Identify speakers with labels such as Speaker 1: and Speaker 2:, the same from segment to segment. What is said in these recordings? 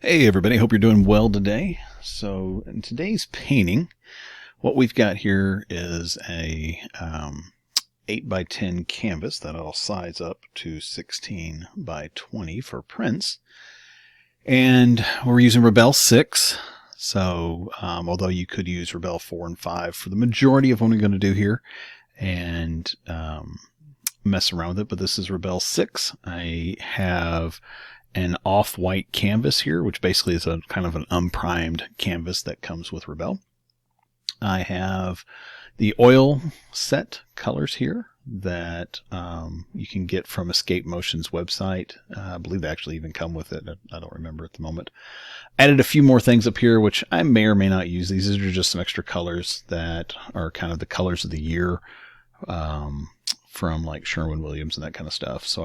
Speaker 1: Hey everybody, hope you're doing well today. So in today's painting, what we've got here is a 8 by 10 canvas that I'll size up to 16 by 20 for prints. And we're using Rebelle 6. So although you could use Rebelle 4 and 5 for the majority of what I'm going to do here and mess around with it, but this is Rebelle 6. I have an off-white canvas here, which basically is a kind of an unprimed canvas that comes with Rebelle. I have the oil set colors here that you can get from Escape Motion's website. I believe they actually even come with it. I don't remember at the moment. Added a few more things up here, which I may or may not use. These are just some extra colors that are kind of the colors of the year. From like Sherwin-Williams and that kind of stuff. So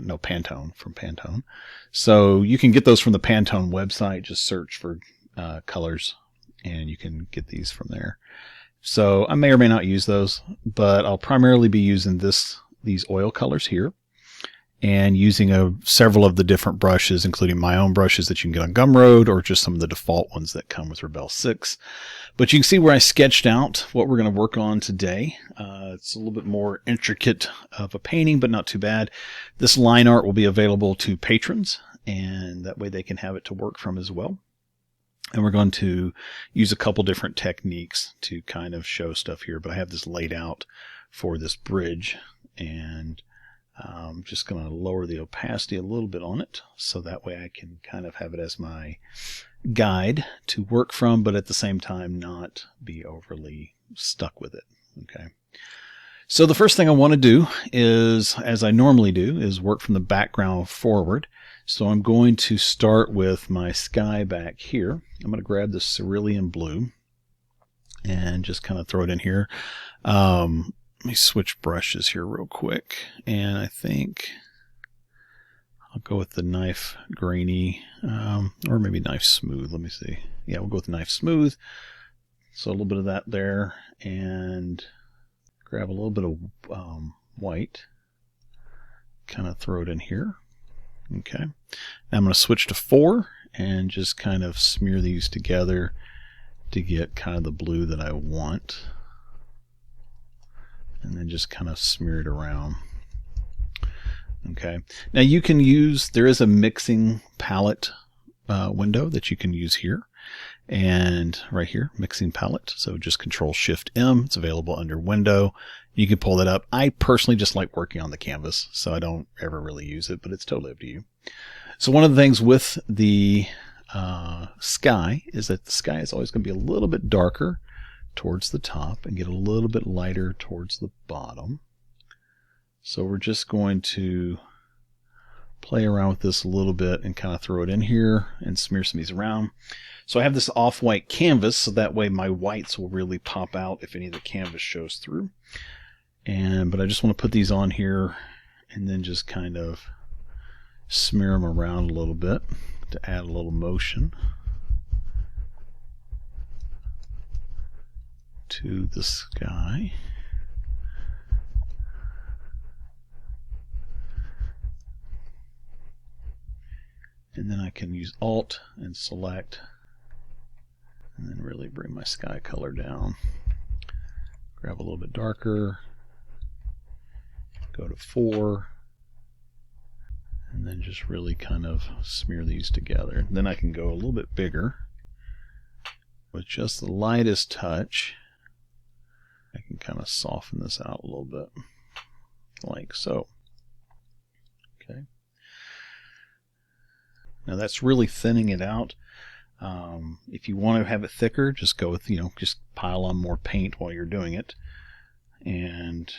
Speaker 1: no, Pantone, from Pantone. So you can get those from the Pantone website. Just search for colors and you can get these from there. So I may or may not use those, but I'll primarily be using these oil colors here and using several of the different brushes, including my own brushes that you can get on Gumroad or just some of the default ones that come with Rebelle 6. But you can see where I sketched out what we're going to work on today. It's a little bit more intricate of a painting, but not too bad. This line art will be available to patrons, and that way they can have it to work from as well. And we're going to use a couple different techniques to kind of show stuff here, but I have this laid out for this bridge, and I'm just going to lower the opacity a little bit on it, so that way I can kind of have it as my guide to work from, but at the same time not be overly stuck with it. Okay. So the first thing I want to do is, as I normally do, is work from the background forward. So I'm going to start with my sky back here. I'm going to grab the cerulean blue and just kind of throw it in here. Let me switch brushes here real quick. And I think I'll go with the knife grainy, or maybe knife smooth. Let me see. Yeah, we'll go with knife smooth. So a little bit of that there, and grab a little bit of white, kind of throw it in here. Okay. Now I'm going to switch to 4 and just kind of smear these together to get kind of the blue that I want. And then just kind of smear it around. Okay. Now you can use, there is a mixing palette window that you can use here. And right here, mixing palette. So just Control-Shift-M. It's available under Window. You can pull that up. I personally just like working on the canvas, so I don't ever really use it, but it's totally up to you. So one of the things with the sky is that the sky is always going to be a little bit darker towards the top and get a little bit lighter towards the bottom. So we're just going to play around with this a little bit and kind of throw it in here and smear some of these around. So I have this off-white canvas, so that way my whites will really pop out if any of the canvas shows through. But I just want to put these on here and then just kind of smear them around a little bit to add a little motion to the sky. And then I can use Alt and select and then really bring my sky color down. Grab a little bit darker, go to 4, and then just really kind of smear these together. Then I can go a little bit bigger with just the lightest touch. I can kind of soften this out a little bit, like so. Okay. Now that's really thinning it out. If you want to have it thicker, just go with, just pile on more paint while you're doing it. And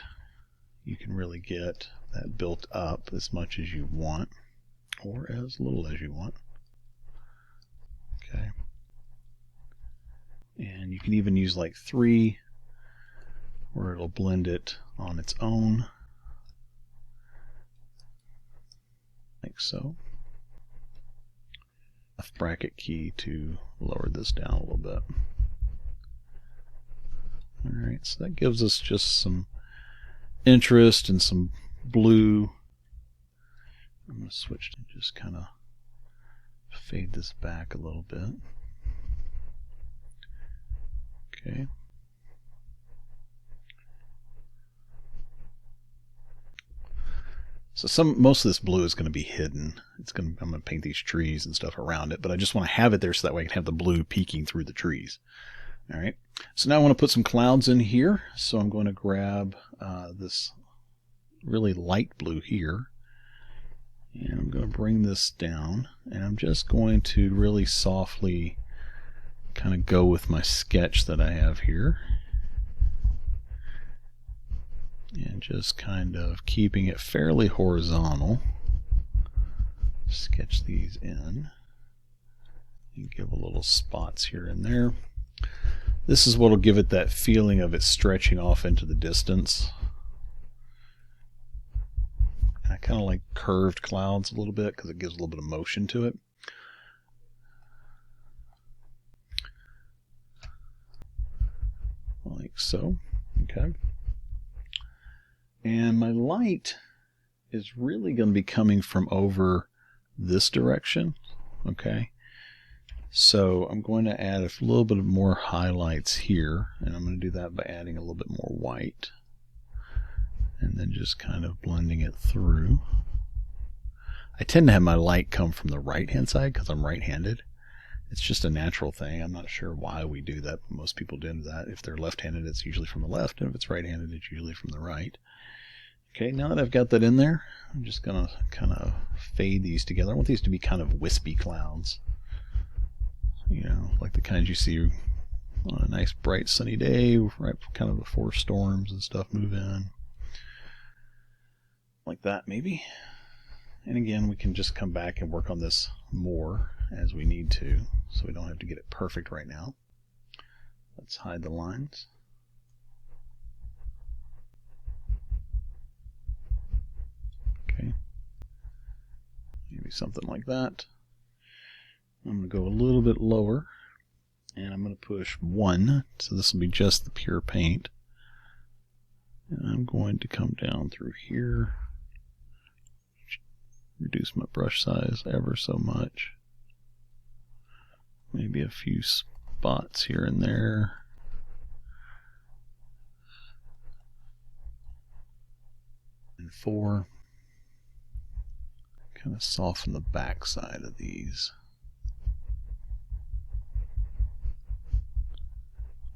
Speaker 1: you can really get that built up as much as you want, or as little as you want. Okay. And you can even use like 3, where it'll blend it on its own, like so. Left bracket key to lower this down a little bit. Alright, so that gives us just some interest and some blue. I'm going to switch to just kind of fade this back a little bit. Okay. So most of this blue is going to be hidden. I'm going to paint these trees and stuff around it, but I just want to have it there so that way I can have the blue peeking through the trees. All right. So now I want to put some clouds in here. So I'm going to grab this really light blue here, and I'm going to bring this down, and I'm just going to really softly kind of go with my sketch that I have here, and just kind of keeping it fairly horizontal. Sketch these in and give a little spots here and there. This is what will give it that feeling of it stretching off into the distance. And I kind of like curved clouds a little bit because it gives a little bit of motion to it. Like so. Okay. And my light is really going to be coming from over this direction. Okay. So I'm going to add a little bit of more highlights here, and I'm going to do that by adding a little bit more white and then just kind of blending it through. I tend to have my light come from the right hand side because I'm right-handed. It's just a natural thing. I'm not sure why we do that, but most people do that. If they're left-handed, it's usually from the left, and if it's right-handed, it's usually from the right. Okay, now that I've got that in there, I'm just going to kind of fade these together. I want these to be kind of wispy clouds. You know, like the kinds you see on a nice bright sunny day, right kind of before storms and stuff move in. Like that maybe. And again, we can just come back and work on this more as we need to, so we don't have to get it perfect right now. Let's hide the lines. Okay. Maybe something like that. I'm going to go a little bit lower, and I'm going to push 1, so this will be just the pure paint. And I'm going to come down through here, reduce my brush size ever so much. Maybe a few spots here and there. And 4. Kind of soften the back side of these.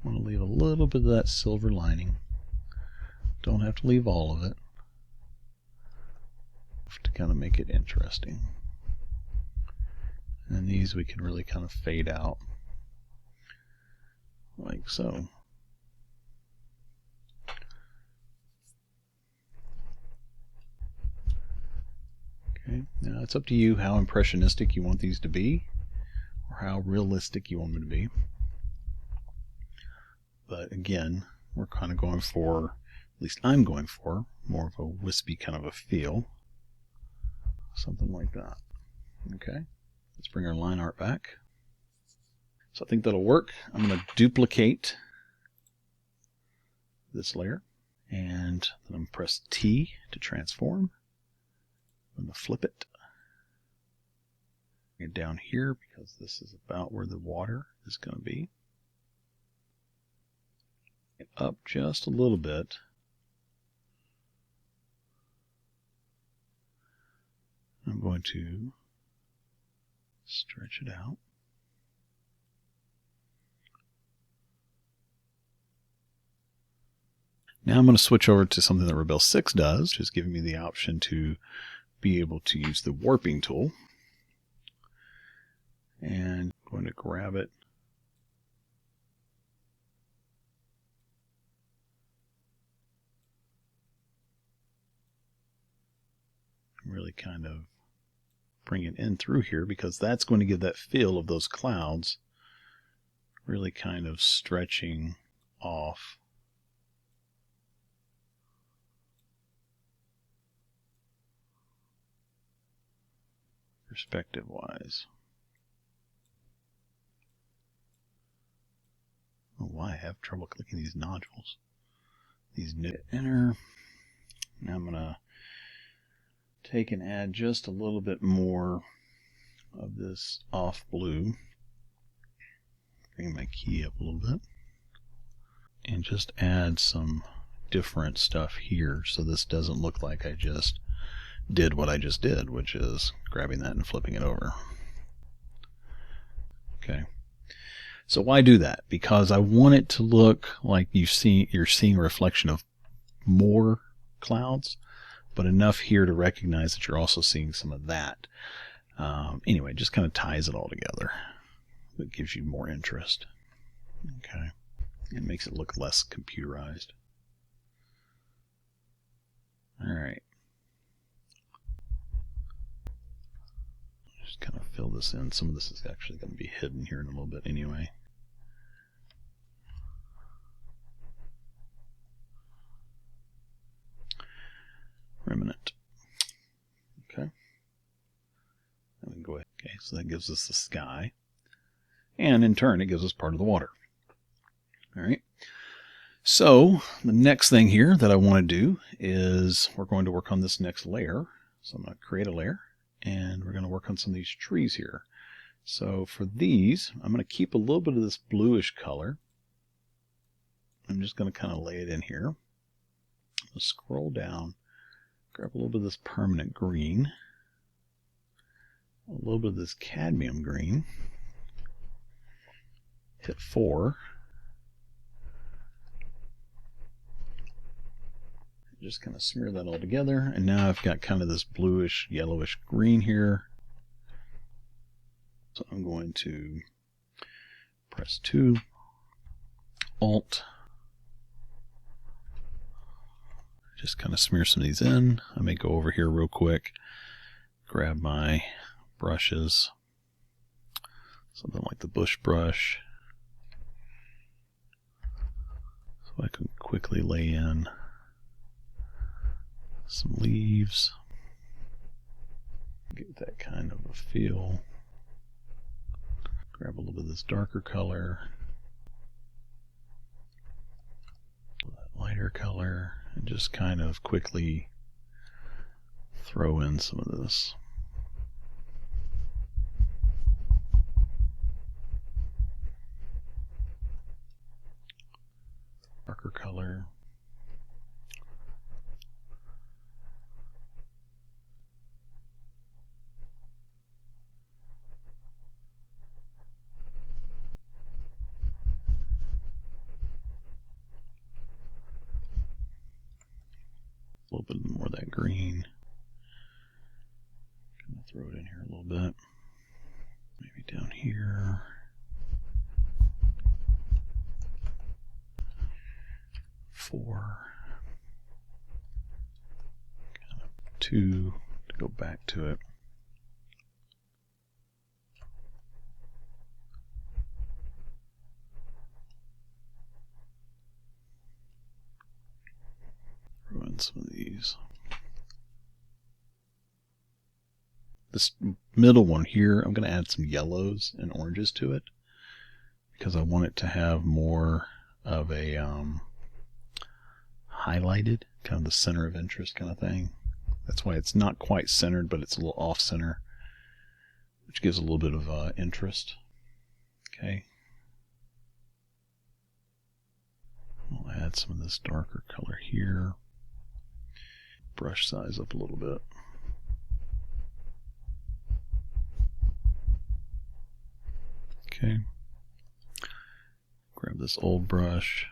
Speaker 1: I want to leave a little bit of that silver lining. Don't have to leave all of it. To kind of make it interesting. And these we can really kind of fade out. Like so. Okay, now it's up to you how impressionistic you want these to be, or how realistic you want them to be. But again, we're kind of going for, at least I'm going for, more of a wispy kind of a feel. Something like that. Okay, let's bring our line art back. So I think that'll work. I'm going to duplicate this layer, and then I'm going to press T to transform. I'm going to flip it. Bring it down here because this is about where the water is going to be. It up just a little bit. I'm going to stretch it out. Now I'm going to switch over to something that Rebelle 6 does, which is giving me the option to be able to use the warping tool. And I'm going to grab it. Really kind of bring it in through here, because that's going to give that feel of those clouds really kind of stretching off. Perspective wise. Oh, why I have trouble clicking these nodules. These enter. Now I'm going to take and add just a little bit more of this off blue. Bring my key up a little bit. And just add some different stuff here so this doesn't look like I just did what I just did, which is grabbing that and flipping it over. Okay. So why do that? Because I want it to look like you're seeing a reflection of more clouds, but enough here to recognize that you're also seeing some of that. Anyway, it just kind of ties it all together. It gives you more interest. Okay. It makes it look less computerized. All right. Just kind of fill this in. Some of this is actually going to be hidden here in a little bit anyway. Remnant. Okay. And we can go ahead. Okay, so that gives us the sky. And in turn, it gives us part of the water. All right. So the next thing here that I want to do is we're going to work on this next layer. So I'm going to create a layer, and we're going to work on some of these trees here. So for these, I'm going to keep a little bit of this bluish color. I'm just going to kind of lay it in here. I'll scroll down, grab a little bit of this permanent green, a little bit of this cadmium green, hit 4. Just kind of smear that all together, and now I've got kind of this bluish, yellowish green here. So I'm going to press 2, Alt, just kind of smear some of these in. I may go over here real quick, grab my brushes, something like the bush brush, so I can quickly lay in some leaves, get that kind of a feel. Grab a little bit of this darker color, that lighter color, and just kind of quickly throw in some of this. Darker color. A little bit more of that green. Gonna throw it in here a little bit. Maybe down here. 4. Kind of 2 to go back to it. Ruin some of these. This middle one here, I'm going to add some yellows and oranges to it because I want it to have more of a highlighted, kind of the center of interest kind of thing. That's why it's not quite centered, but it's a little off center, which gives a little bit of interest. Okay. I'll add some of this darker color here. Brush size up a little bit. Okay. Grab this old brush.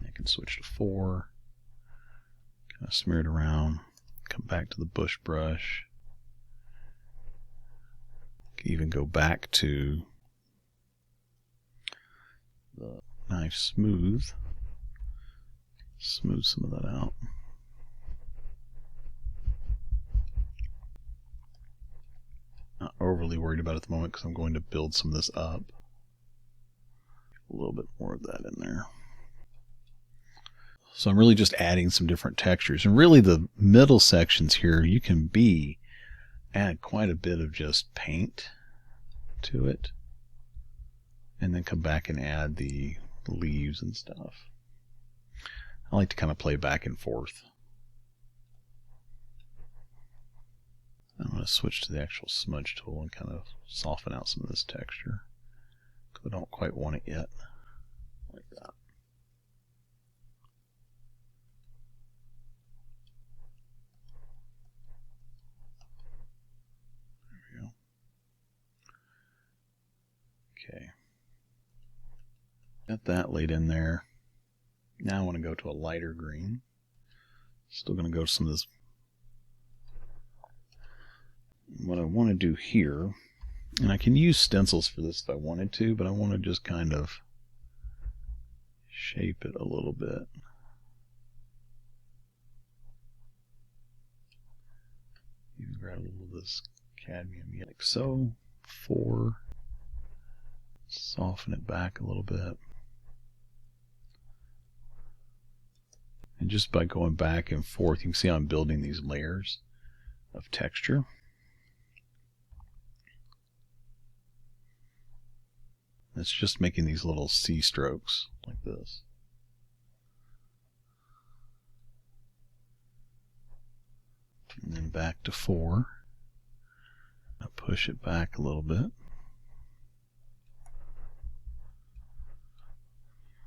Speaker 1: I can switch to 4. Kind of smear it around. Come back to the bush brush. Can even go back to the knife smooth. Smooth some of that out. Not overly worried about it at the moment because I'm going to build some of this up. A little bit more of that in there. So I'm really just adding some different textures. And really the middle sections here, you can add quite a bit of just paint to it. And then come back and add the leaves and stuff. I like to kind of play back and forth. going to switch to the actual smudge tool and kind of soften out some of this texture, because I don't quite want it yet. Like that. There we go. Okay. Got that laid in there. Now I want to go to a lighter green. Still going to go to some of this. What I want to do here, and I can use stencils for this if I wanted to, but I want to just kind of shape it a little bit. Even grab a little of this cadmium yet, like so. 4. Soften it back a little bit. And just by going back and forth, you can see I'm building these layers of texture. It's just making these little C strokes like this. And then back to 4. I'll push it back a little bit.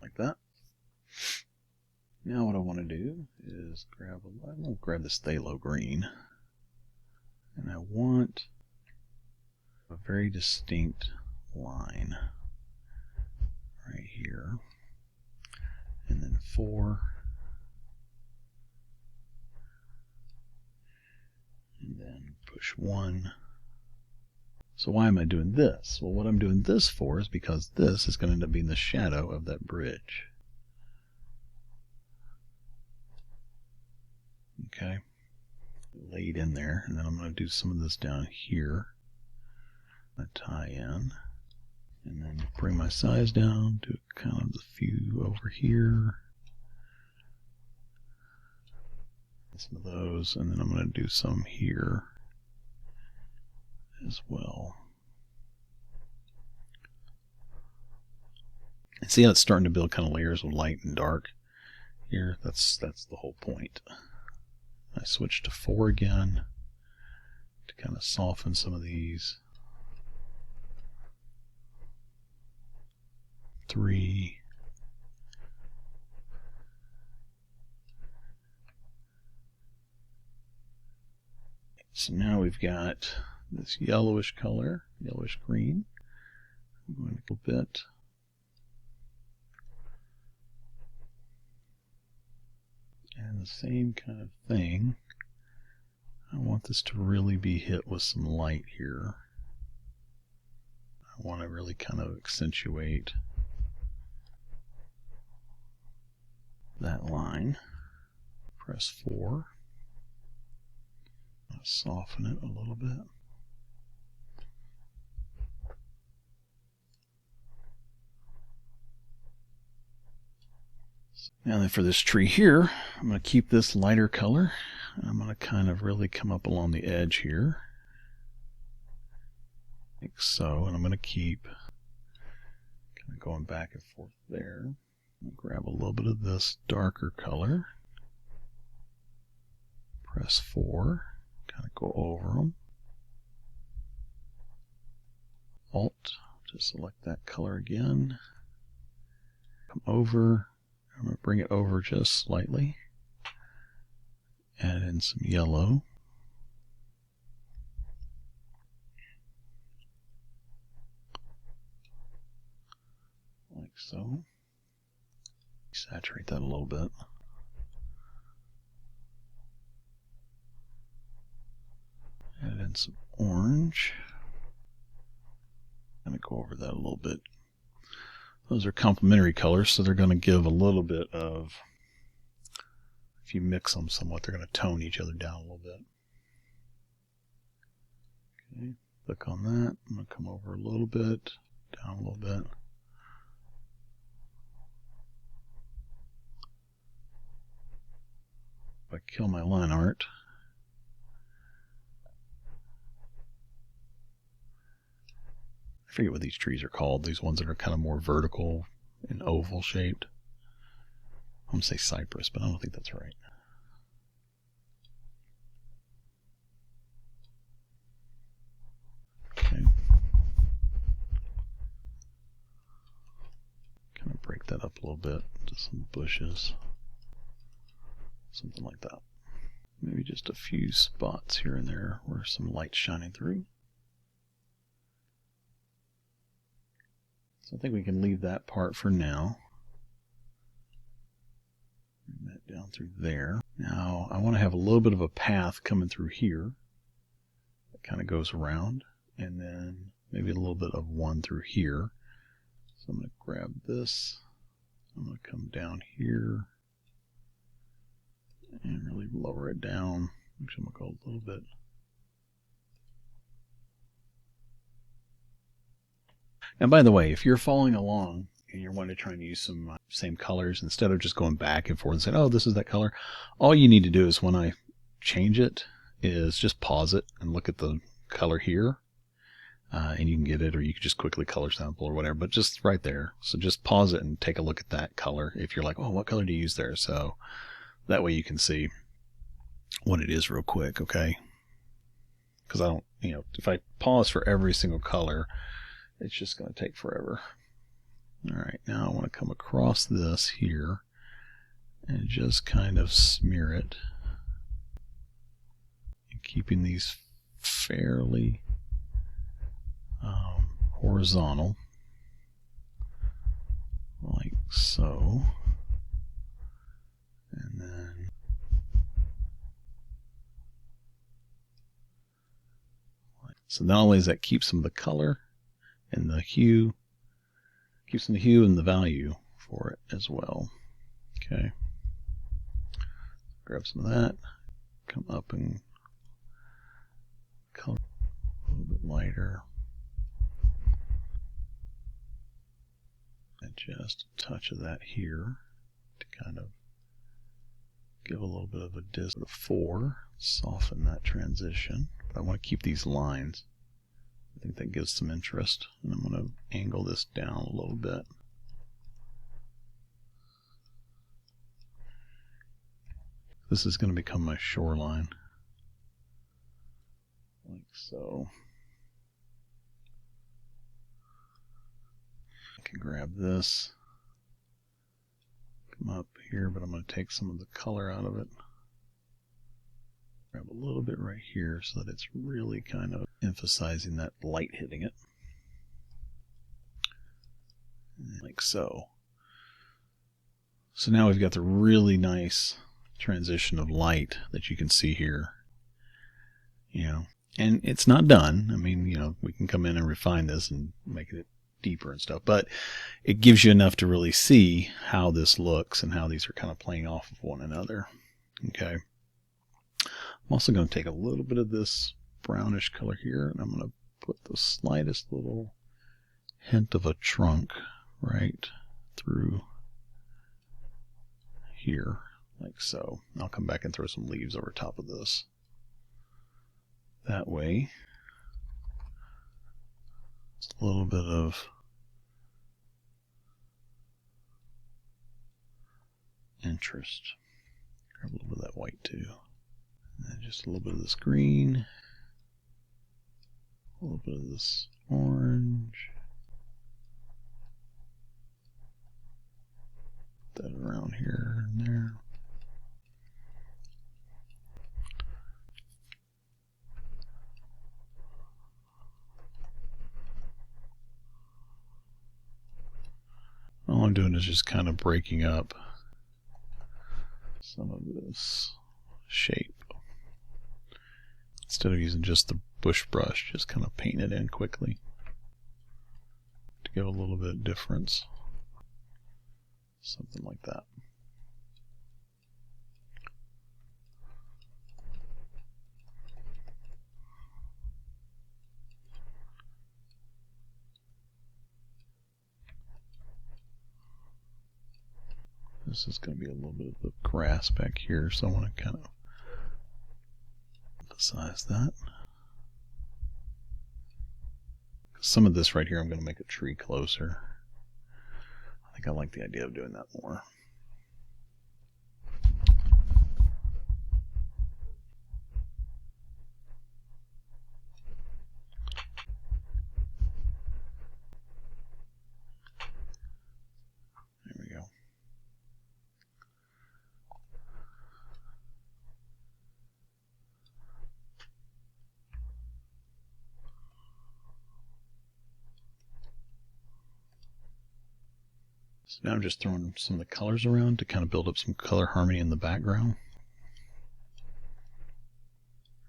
Speaker 1: Like that. Now what I want to do is I'm going to grab this phthalo green. And I want a very distinct line right here. And then 4. And then push 1. So why am I doing this? Well, what I'm doing this for is because this is going to end up being the shadow of that bridge. Okay. Laid in there. And then I'm going to do some of this down here. I tie in. And then bring my size down to kind of the few over here. Some of those, and then I'm going to do some here as well. And see how it's starting to build kind of layers of light and dark here? That's the whole point. I switch to 4 again to kind of soften some of these. 3. So now we've got this yellowish color, yellowish green. I'm going a little bit. And the same kind of thing. I want this to really be hit with some light here. I want to really kind of accentuate that line. Press 4. Soften it a little bit. Now then for this tree here, I'm going to keep this lighter color. I'm going to kind of really come up along the edge here. Like so. And I'm going to keep kind of going back and forth there. I'm going to grab a little bit of this darker color. Press 4. Kind of go over them. Alt to select that color again. Come over. I'm going to bring it over just slightly. Add in some yellow. Like so. Saturate that a little bit. Add in some orange. I'm going to go over that a little bit. Those are complementary colors, so they're going to give a little bit of, if you mix them somewhat, they're going to tone each other down a little bit. Okay, click on that. I'm going to come over a little bit, down a little bit. If I kill my line art, I forget what these trees are called. These ones that are kind of more vertical and oval shaped. I'm going to say cypress, but I don't think that's right. a little bit to some bushes. Something like that. Maybe just a few spots here and there where some light's shining through. So I think we can leave that part for now. Bring that down through there. Now I want to have a little bit of a path coming through here that kind of goes around, and then maybe a little bit of one through here. So I'm going to grab this. I'm going to come down here and really lower it down. Actually, I'm going to go a little bit. And by the way, if you're following along and you're wanting to try and use some same colors, instead of just going back and forth and saying, oh, this is that color, all you need to do is when I change it is just pause it and look at the color here. And you can get it, or you can just quickly color sample or whatever, but just right there. So just pause it and take a look at that color if you're like, oh, what color do you use there? So that way you can see what it is real quick, okay? Because I don't, if I pause for every single color, it's just going to take forever. All right, now I want to come across this here and just kind of smear it. And keeping these fairly horizontal, like so. And then so not only does that keep some of the color and the hue, keeps the hue and the value for it as well. Okay. Grab some of that, come up and color a little bit lighter. And just a touch of that here to kind of give a little bit of a distance. 4, soften that transition. But I want to keep these lines. I think that gives some interest. And I'm going to angle this down a little bit. This is going to become my shoreline. Like so. I can grab this. Come up here, but I'm going to take some of the color out of it. Grab a little bit right here so that it's really kind of emphasizing that light hitting it. Like so. So now we've got the really nice transition of light that you can see here. And it's not done. I mean, we can come in and refine this and make it deeper and stuff, but it gives you enough to really see how this looks and how these are kind of playing off of one another. Okay. I'm also going to take a little bit of this brownish color here, and I'm going to put the slightest little hint of a trunk right through here, like so. I'll come back and throw some leaves over top of this. That way, just a little bit of interest. Grab a little bit of that white too. And then just a little bit of this green. A little bit of this orange. Put that around here and there. All I'm doing is just kind of breaking up some of this shape. Instead of using just the bush brush, just kind of paint it in quickly to give a little bit of difference. Something like that. This is going to be a little bit of the grass back here, so I want to kind of emphasize that. Some of this right here, I'm going to make a tree closer. I think I like the idea of doing that more. There we go. So now I'm just throwing some of the colors around to kind of build up some color harmony in the background.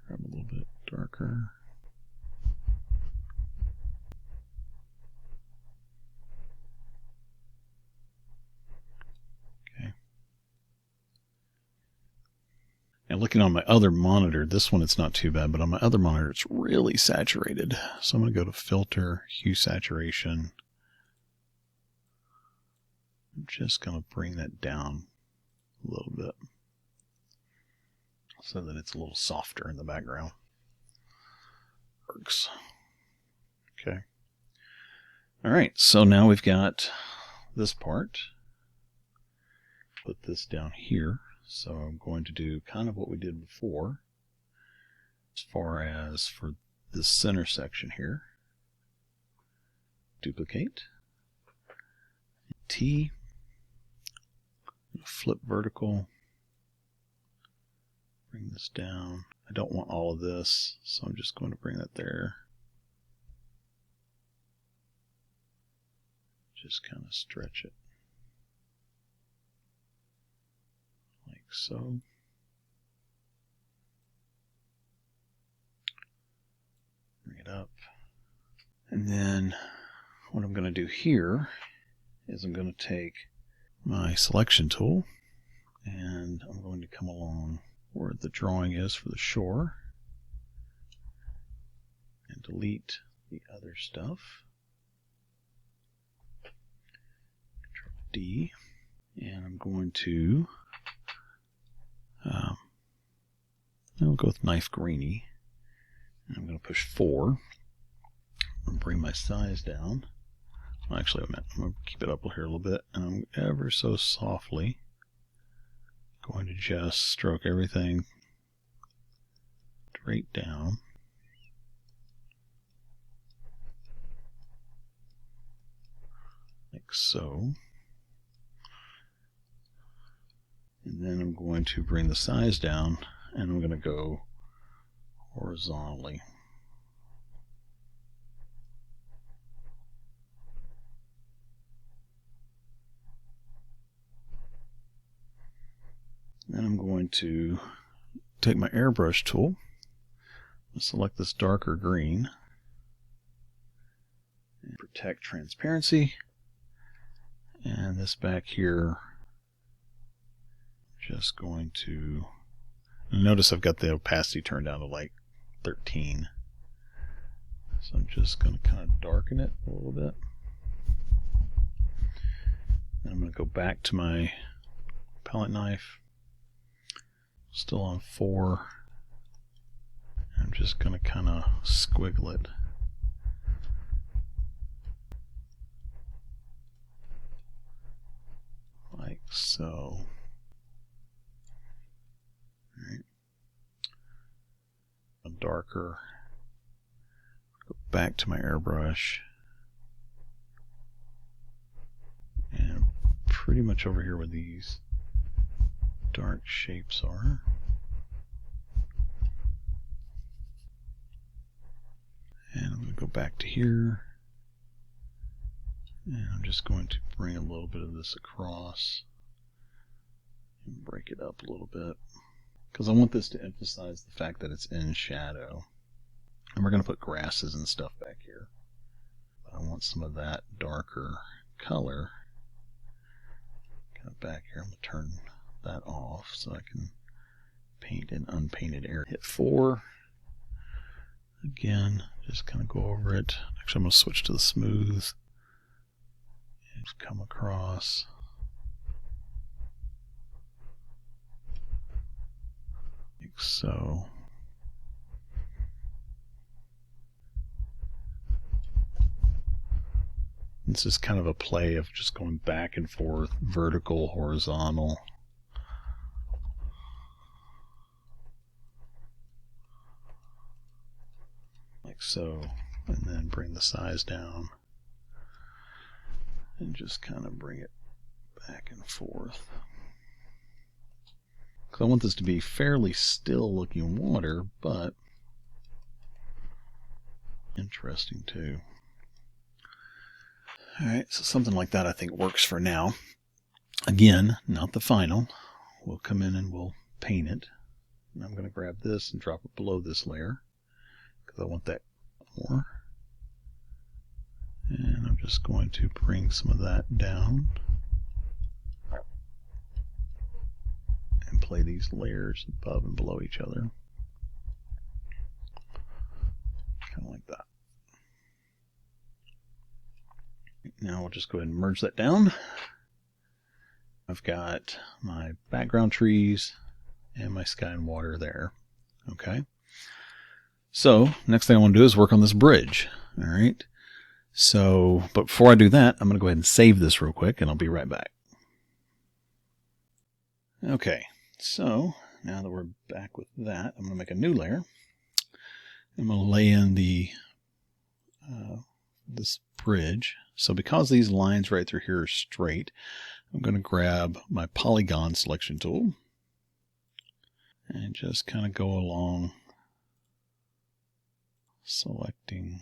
Speaker 1: Grab a little bit darker. Okay. And looking on my other monitor, this one it's not too bad, but on my other monitor it's really saturated. So I'm going to go to Filter, Hue Saturation. I'm just going to bring that down a little bit so that it's a little softer in the background. Works. Okay. All right, so now we've got this part. Put this down here. So I'm going to do kind of what we did before as far as for this center section here. Duplicate. T. Flip vertical. Bring this down. I don't want all of this, so I'm just going to bring that there. Just kind of stretch it. Like so. Bring it up. And then what I'm going to do here is I'm going to take my selection tool and I'm going to come along where the drawing is for the shore and delete the other stuff. Control D, and I'm going to I'll go with knife greeny, and I'm going to push 4 and bring my size down. Well, actually, I'm going to keep it up here a little bit, and I'm ever so softly going to just stroke everything straight down. Like so. And then I'm going to bring the size down, and I'm going to go horizontally. Then I'm going to take my airbrush tool and select this darker green and protect transparency. And this back here, just going to notice I've got the opacity turned down to like 13. So I'm just going to kind of darken it a little bit. Then I'm going to go back to my palette knife. Still on 4. I'm just going to kind of squiggle it. Like so. Right. A darker. Go back to my airbrush. And pretty much over here where these dark shapes are. And I'm going to go back to here. And I'm just going to bring a little bit of this across and break it up a little bit, because I want this to emphasize the fact that it's in shadow. And we're going to put grasses and stuff back here. But I want some of that darker color kind of back here. I'm going to turn that off so I can paint an unpainted area. Hit 4. Again, just kind of go over it. Actually, I'm going to switch to the smooth. And just come across. Like so. This is kind of a play of just going back and forth, vertical, horizontal. Like so, and then bring the size down and just kind of bring it back and forth. Because I want this to be fairly still looking water, but interesting too. All right, so something like that I think works for now. Again, not the final. We'll come in and we'll paint it. And I'm going to grab this and drop it below this layer because I want that more. And I'm just going to bring some of that down and play these layers above and below each other. Kind of like that. Now we'll just go ahead and merge that down. I've got my background trees and my sky and water there. Okay. So next thing I want to do is work on this bridge. All right. So, but before I do that, I'm going to go ahead and save this real quick and I'll be right back. Okay. So now that we're back with that, I'm going to make a new layer. I'm going to lay in the this bridge. So because these lines right through here are straight, I'm going to grab my polygon selection tool and just kind of go along selecting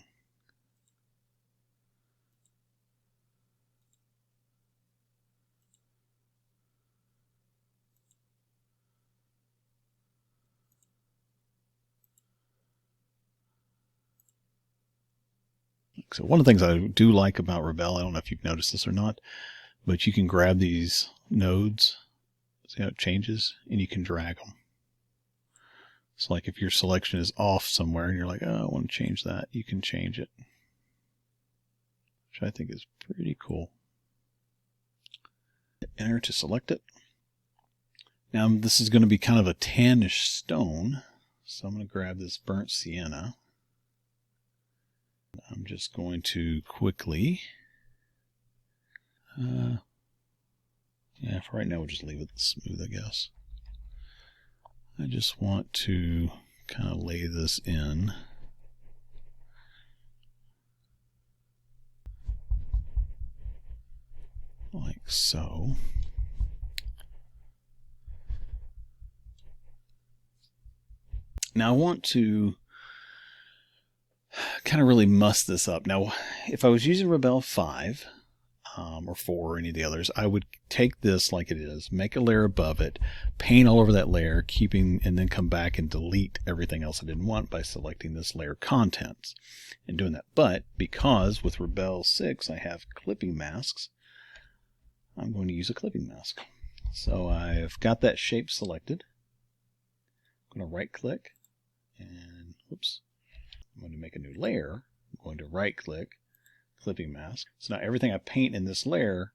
Speaker 1: So one of the things I do like about Rebelle, I don't know if you've noticed this or not, but you can grab these nodes, see how it changes, and you can drag them. So like if your selection is off somewhere and you're like, oh, I want to change that, you can change it, which I think is pretty cool. Enter to select it. Now this is going to be kind of a tannish stone, so I'm going to grab this burnt sienna. I'm just going to quickly, yeah, for right now we'll just leave it smooth, I guess. I just want to kind of lay this in. Like so. Now I want to kind of really muss this up. Now, if I was using Rebelle 5 or 4 or any of the others, I would take this like it is, make a layer above it, paint all over that layer, and then come back and delete everything else I didn't want by selecting this layer contents and doing that. But because with Rebelle 6 I have clipping masks, I'm going to use a clipping mask. So I've got that shape selected. I'm going to right click and whoops. I'm going to make a new layer. I'm going to right click, clipping mask. So now everything I paint in this layer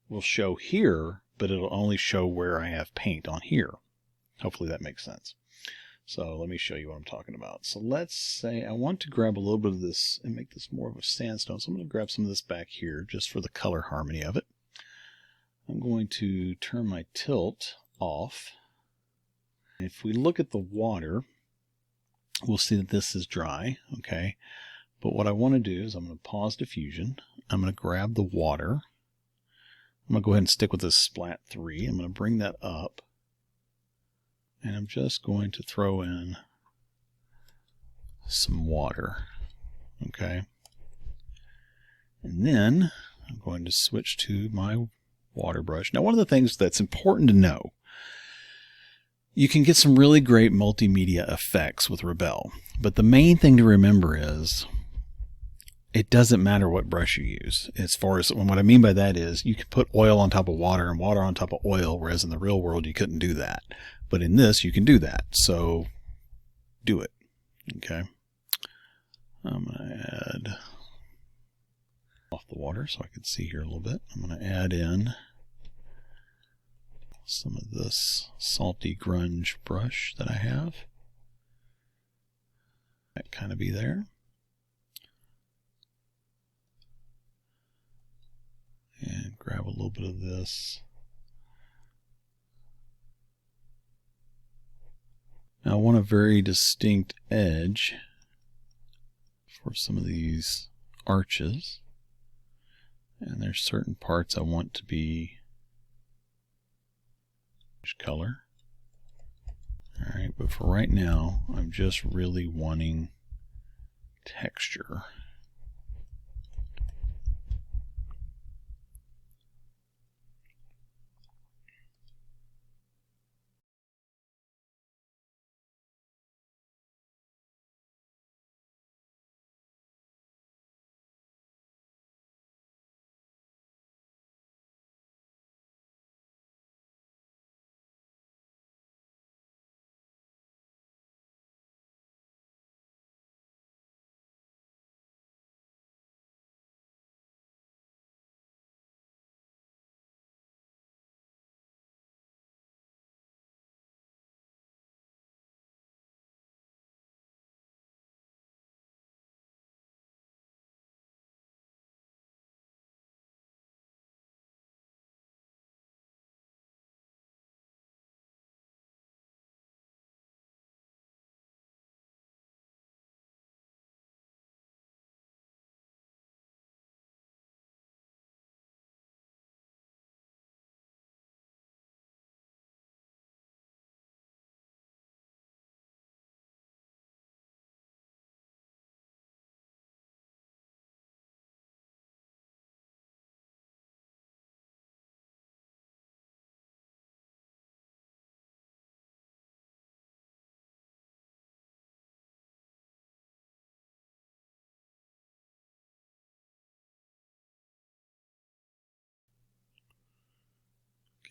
Speaker 1: will show here, but it'll only show where I have paint on here. Hopefully that makes sense. So let me show you what I'm talking about. So let's say I want to grab a little bit of this and make this more of a sandstone. So I'm going to grab some of this back here just for the color harmony of it. I'm going to turn my tilt off. If we look at the water, we'll see that this is dry, okay? But what I want to do is I'm going to pause diffusion. I'm going to grab the water. I'm going to go ahead and stick with this splat 3. I'm going to bring that up. And I'm just going to throw in some water, okay? And then I'm going to switch to my water brush. Now, one of the things that's important to know, you can get some really great multimedia effects with Rebelle, but the main thing to remember is it doesn't matter what brush you use. As far as what I mean by that is you can put oil on top of water and water on top of oil, whereas in the real world you couldn't do that. But in this you can do that, so do it. Okay. I'm going to add off the water so I can see here a little bit. I'm going to add in some of this salty grunge brush that I have. That kind of be there. And grab a little bit of this. Now I want a very distinct edge for some of these arches. And there's certain parts I want to be color. Alright, but for right now, I'm just really wanting texture.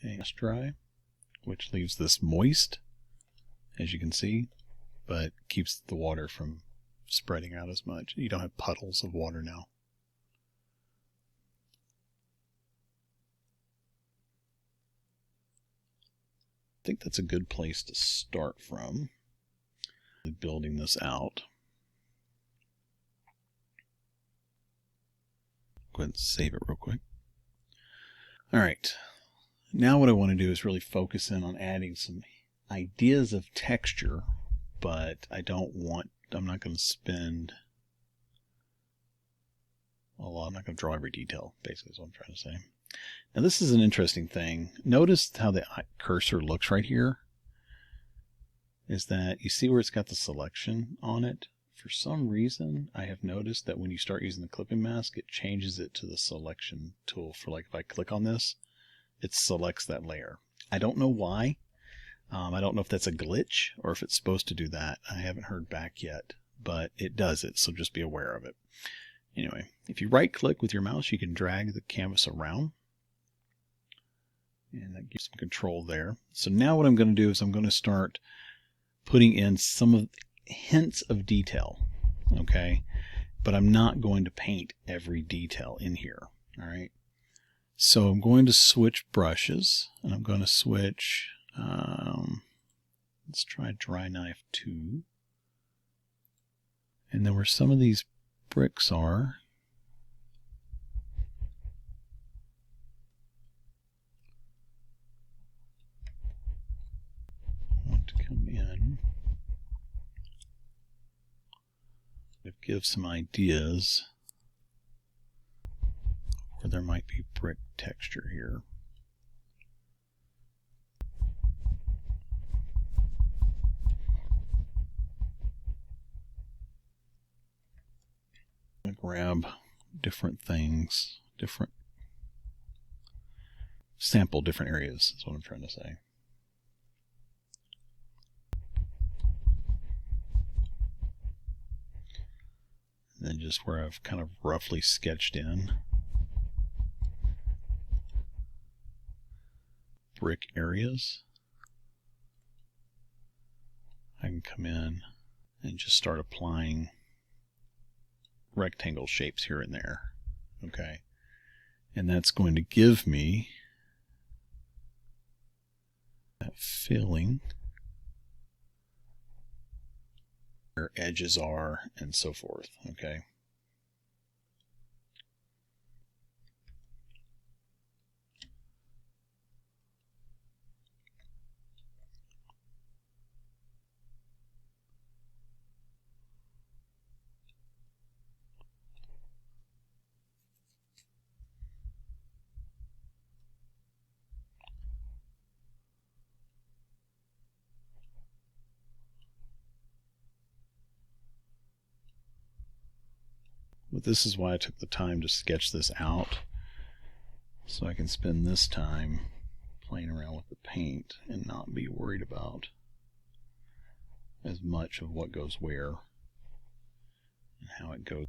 Speaker 1: a dry, which leaves this moist, as you can see, but keeps the water from spreading out as much. You don't have puddles of water now. I think that's a good place to start from, building this out. Go ahead and save it real quick. All right, now what I want to do is really focus in on adding some ideas of texture, but I'm not going to spend a lot. I'm not going to draw every detail, basically is what I'm trying to say. Now this is an interesting thing. Notice how the cursor looks right here. Is that you see where it's got the selection on it? For some reason, I have noticed that when you start using the clipping mask, it changes it to the selection tool. For like if I click on this, it selects that layer. I don't know why. I don't know if that's a glitch or if it's supposed to do that. I haven't heard back yet, but it does it, so just be aware of it. Anyway, if you right click with your mouse, you can drag the canvas around. And that gives some control there. So now what I'm going to do is I'm going to start putting in some of hints of detail, okay? But I'm not going to paint every detail in here, all right? So I'm going to switch brushes, and I'm going to switch, let's try dry knife 2. And then where some of these bricks are, I want to come in. Give some ideas where there might be brick texture here. I'm going to grab different things, sample different areas is what I'm trying to say. And then just where I've kind of roughly sketched in brick areas, I can come in and just start applying rectangle shapes here and there. Okay, and that's going to give me that feeling where edges are and so forth. Okay. But this is why I took the time to sketch this out, so I can spend this time playing around with the paint and not be worried about as much of what goes where and how it goes.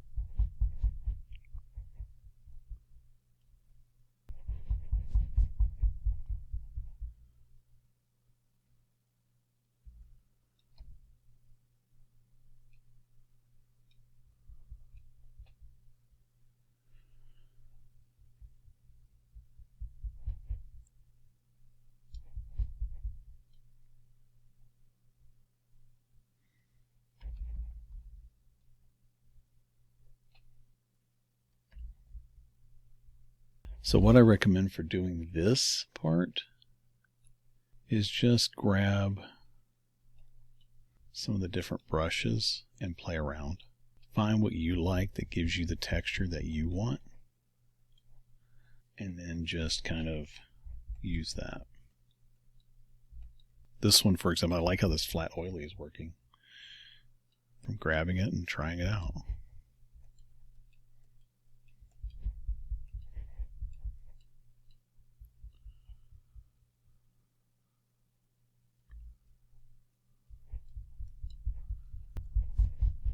Speaker 1: So what I recommend for doing this part is just grab some of the different brushes and play around. Find what you like that gives you the texture that you want, and then just kind of use that. This one, for example, I like how this flat oily is working. I'm grabbing it and trying it out.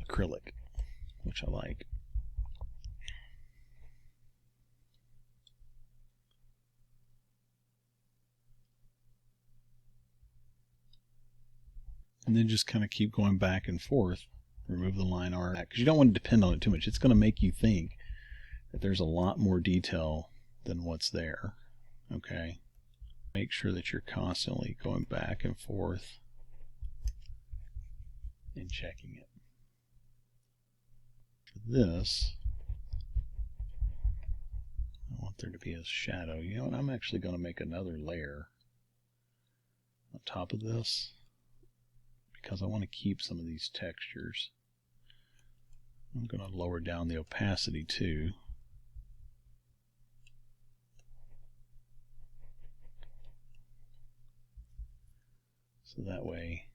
Speaker 1: Acrylic, which I like. And then just kind of keep going back and forth. Remove the line art, because you don't want to depend on it too much. It's going to make you think that there's a lot more detail than what's there. Okay? Make sure that you're constantly going back and forth and checking it. For this, I want there to be a shadow. You know what? I'm actually going to make another layer on top of this because I want to keep some of these textures. I'm going to lower down the opacity too. So that way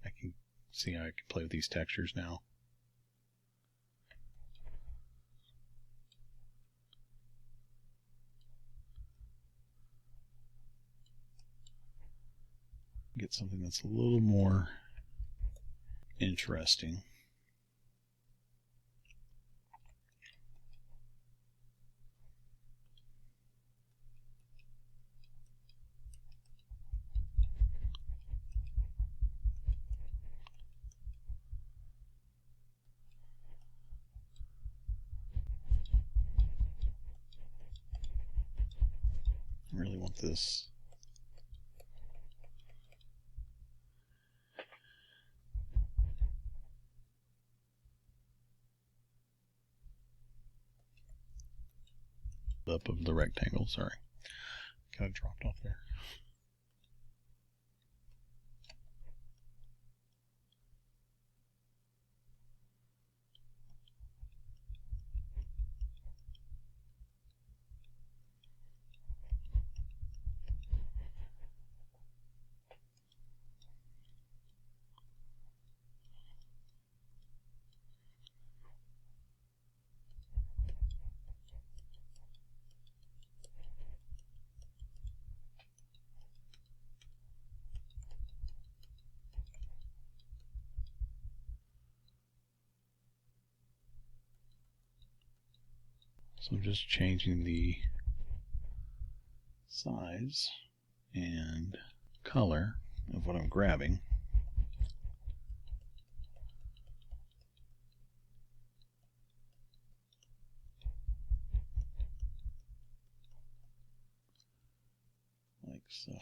Speaker 1: I can see how I can play with these textures now. Get something that's a little more interesting. I really want this up of the rectangle, sorry. Kind of dropped off there. So I'm just changing the size and color of what I'm grabbing. Like so.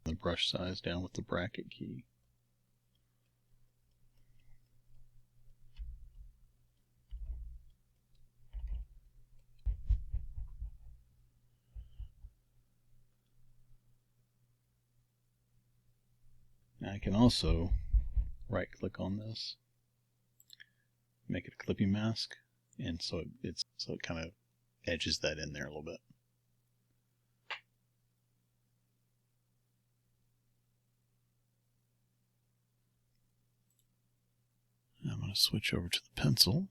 Speaker 1: The brush size down with the bracket key. Now I can also right click on this, make it a clipping mask, and so it kind of edges that in there a little bit. I'm going to switch over to the pencil.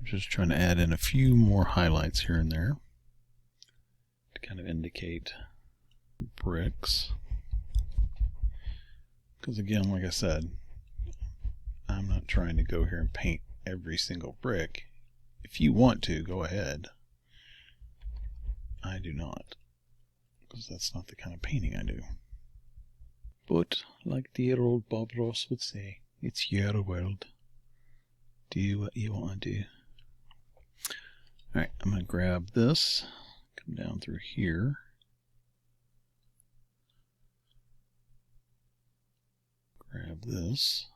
Speaker 1: I'm just trying to add in a few more highlights here and there to kind of indicate bricks. Because again, like I said, I'm not trying to go here and paint every single brick. If you want to, go ahead. I do not, because that's not the kind of painting I do. But, like dear old Bob Ross would say, it's your world. Do what you want to do. Alright, I'm going to grab this, come down through here. Grab this.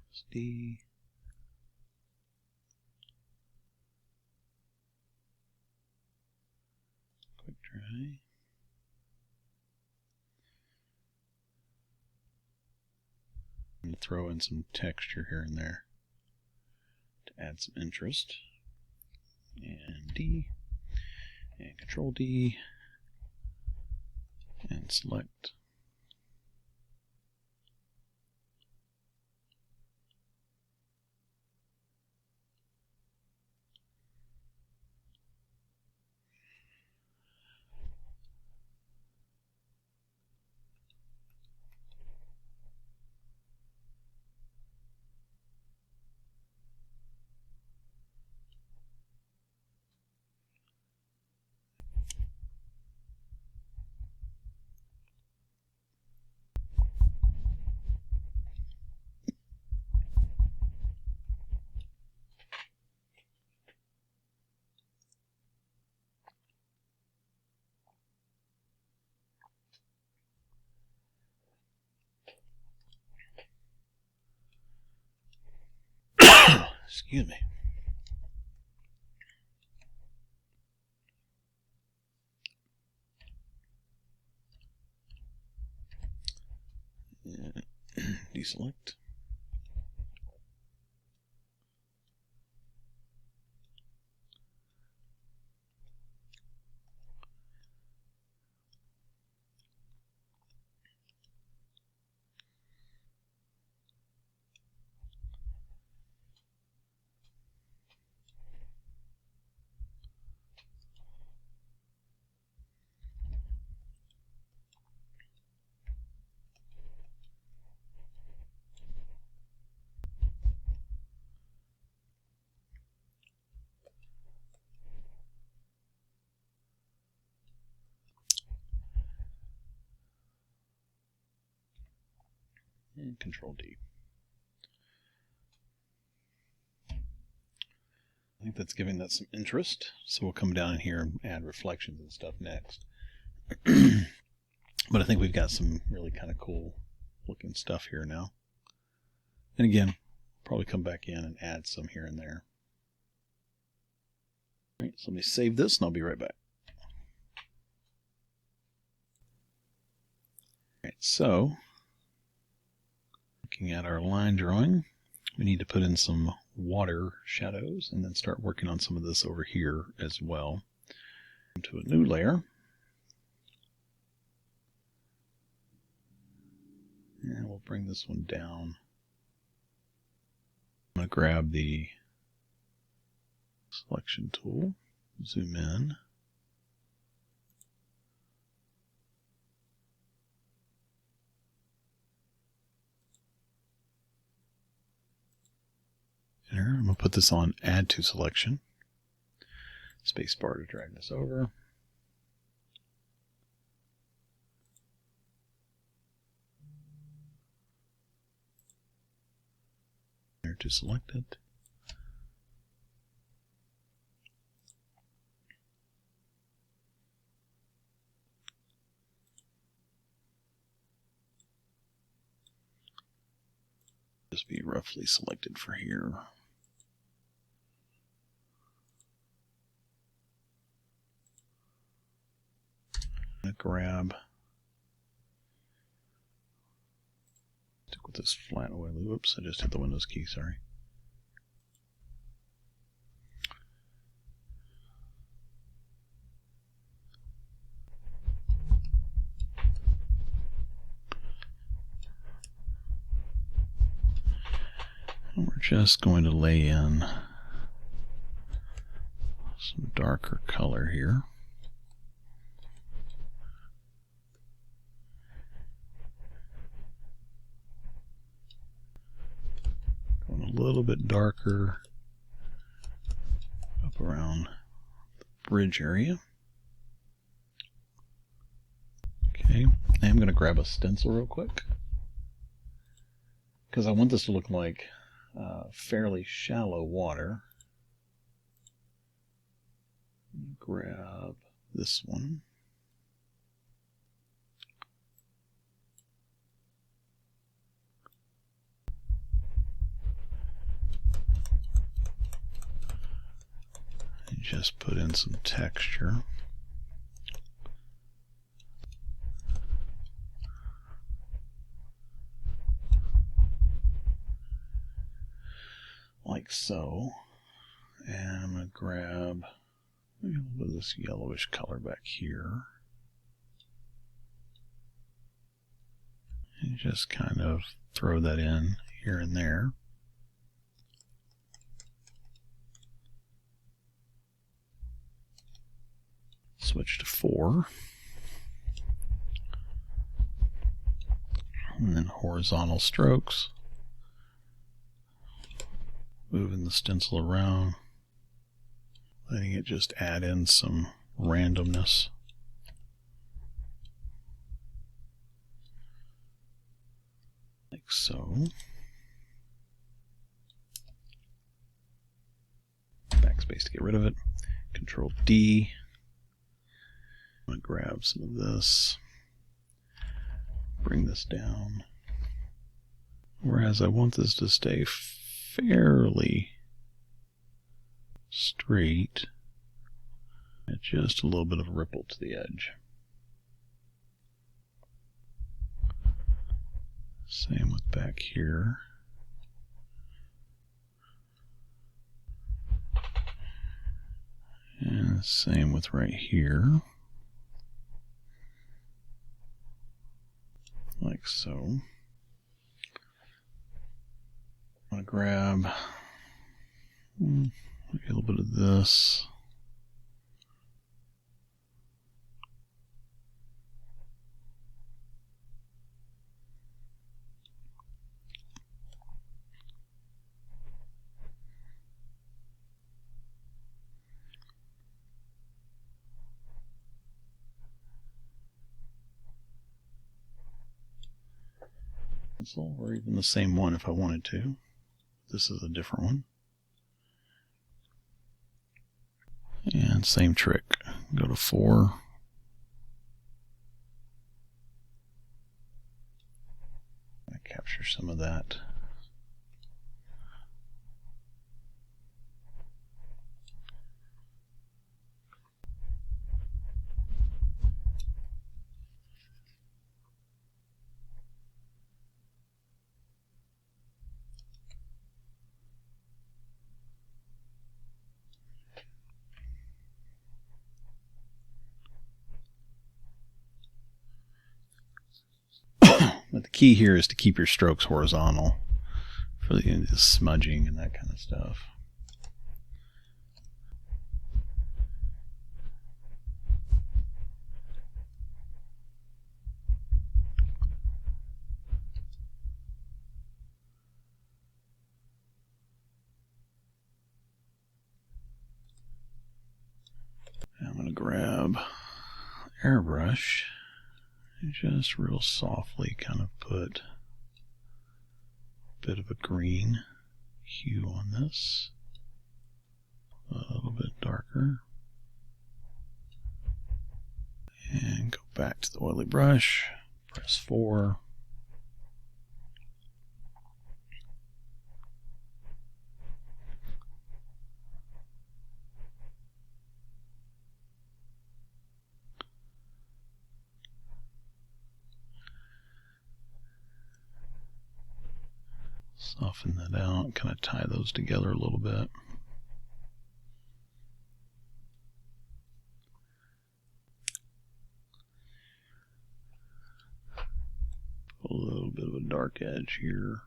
Speaker 1: Press D. Quick dry. I'm going to throw in some texture here and there to add some interest. And D, and Control D, and select. Excuse me. And deselect. And Control D. I think that's giving that some interest, so we'll come down here and add reflections and stuff next. But I think we've got some really kind of cool looking stuff here now. And again, probably come back in and add some here and there. All right, so let me save this and I'll be right back. All right, so looking at our line drawing, we need to put in some water shadows and then start working on some of this over here as well. Into a new layer. And we'll bring this one down. I'm going to grab the selection tool, zoom in. There, I'm going to put this on Add to Selection. Spacebar to drag this over. There to select it. Just be roughly selected for here. I'm going to grab, stick with this flat oil. Whoops, I just hit the Windows key, sorry. just going to lay in some darker color here. Going a little bit darker up around the bridge area. Okay, I'm going to grab a stencil real quick because I want this to look like fairly shallow water. Grab this one. And just put in some texture. Like so. And I'm going to grab a little bit of this yellowish color back here. And just kind of throw that in here and there. Switch to 4. And then horizontal strokes. Moving the stencil around. Letting it just add in some randomness. Like so. Backspace to get rid of it. Control D. I'm going to grab some of this. Bring this down. Whereas I want this to stay fairly straight. And just a little bit of a ripple to the edge. Same with back here. And same with right here. Like so. I'm going to grab maybe a little bit of this. Or even the same one if I wanted to. This is a different one. And same trick. Go to 4. Capture some of that. But the key here is to keep your strokes horizontal for the smudging and that kind of stuff. I'm going to grab airbrush and just real softly kind of put a bit of a green hue on this. A little bit darker. And go back to the oily brush. Press 4. Soften that out, kind of tie those together a little bit. Put a little bit of a dark edge here.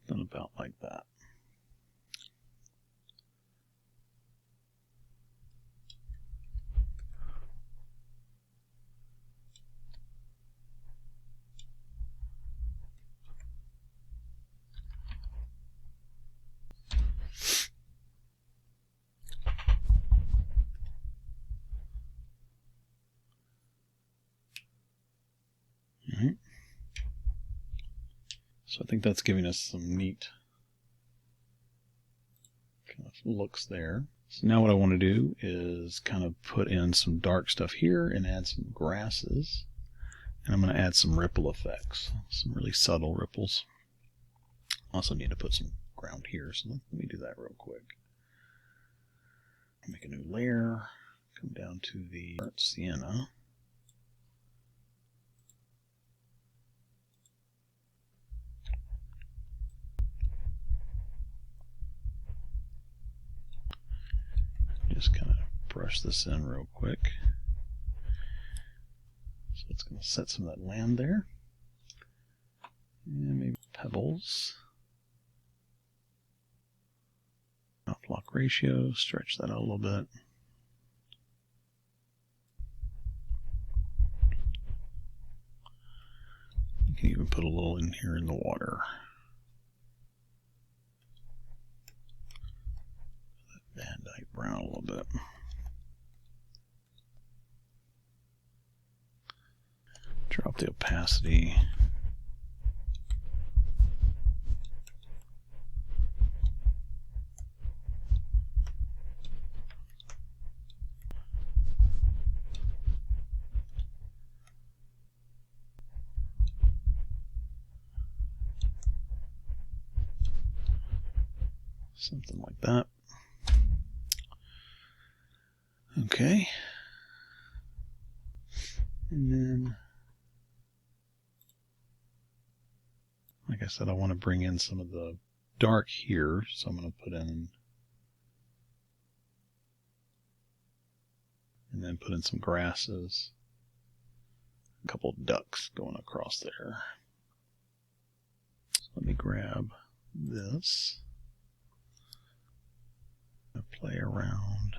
Speaker 1: Something about like that. All right. So I think that's giving us some neat kind of looks there. So now what I want to do is kind of put in some dark stuff here and add some grasses. And I'm going to add some ripple effects, some really subtle ripples. Also need to put some ground here, so let me do that real quick. Make a new layer, come down to the burnt sienna. Just kind of brush this in real quick. So it's going to set some of that land there. And maybe pebbles. Block ratio, stretch that out a little bit. You can even put a little in here in the water. Van Dyke brown a little bit. Drop the opacity. Something like that. Okay. And then, like I said, I want to bring in some of the dark here, so I'm going to put in, and then put in some grasses, a couple of ducks going across there. So let me grab this, play around.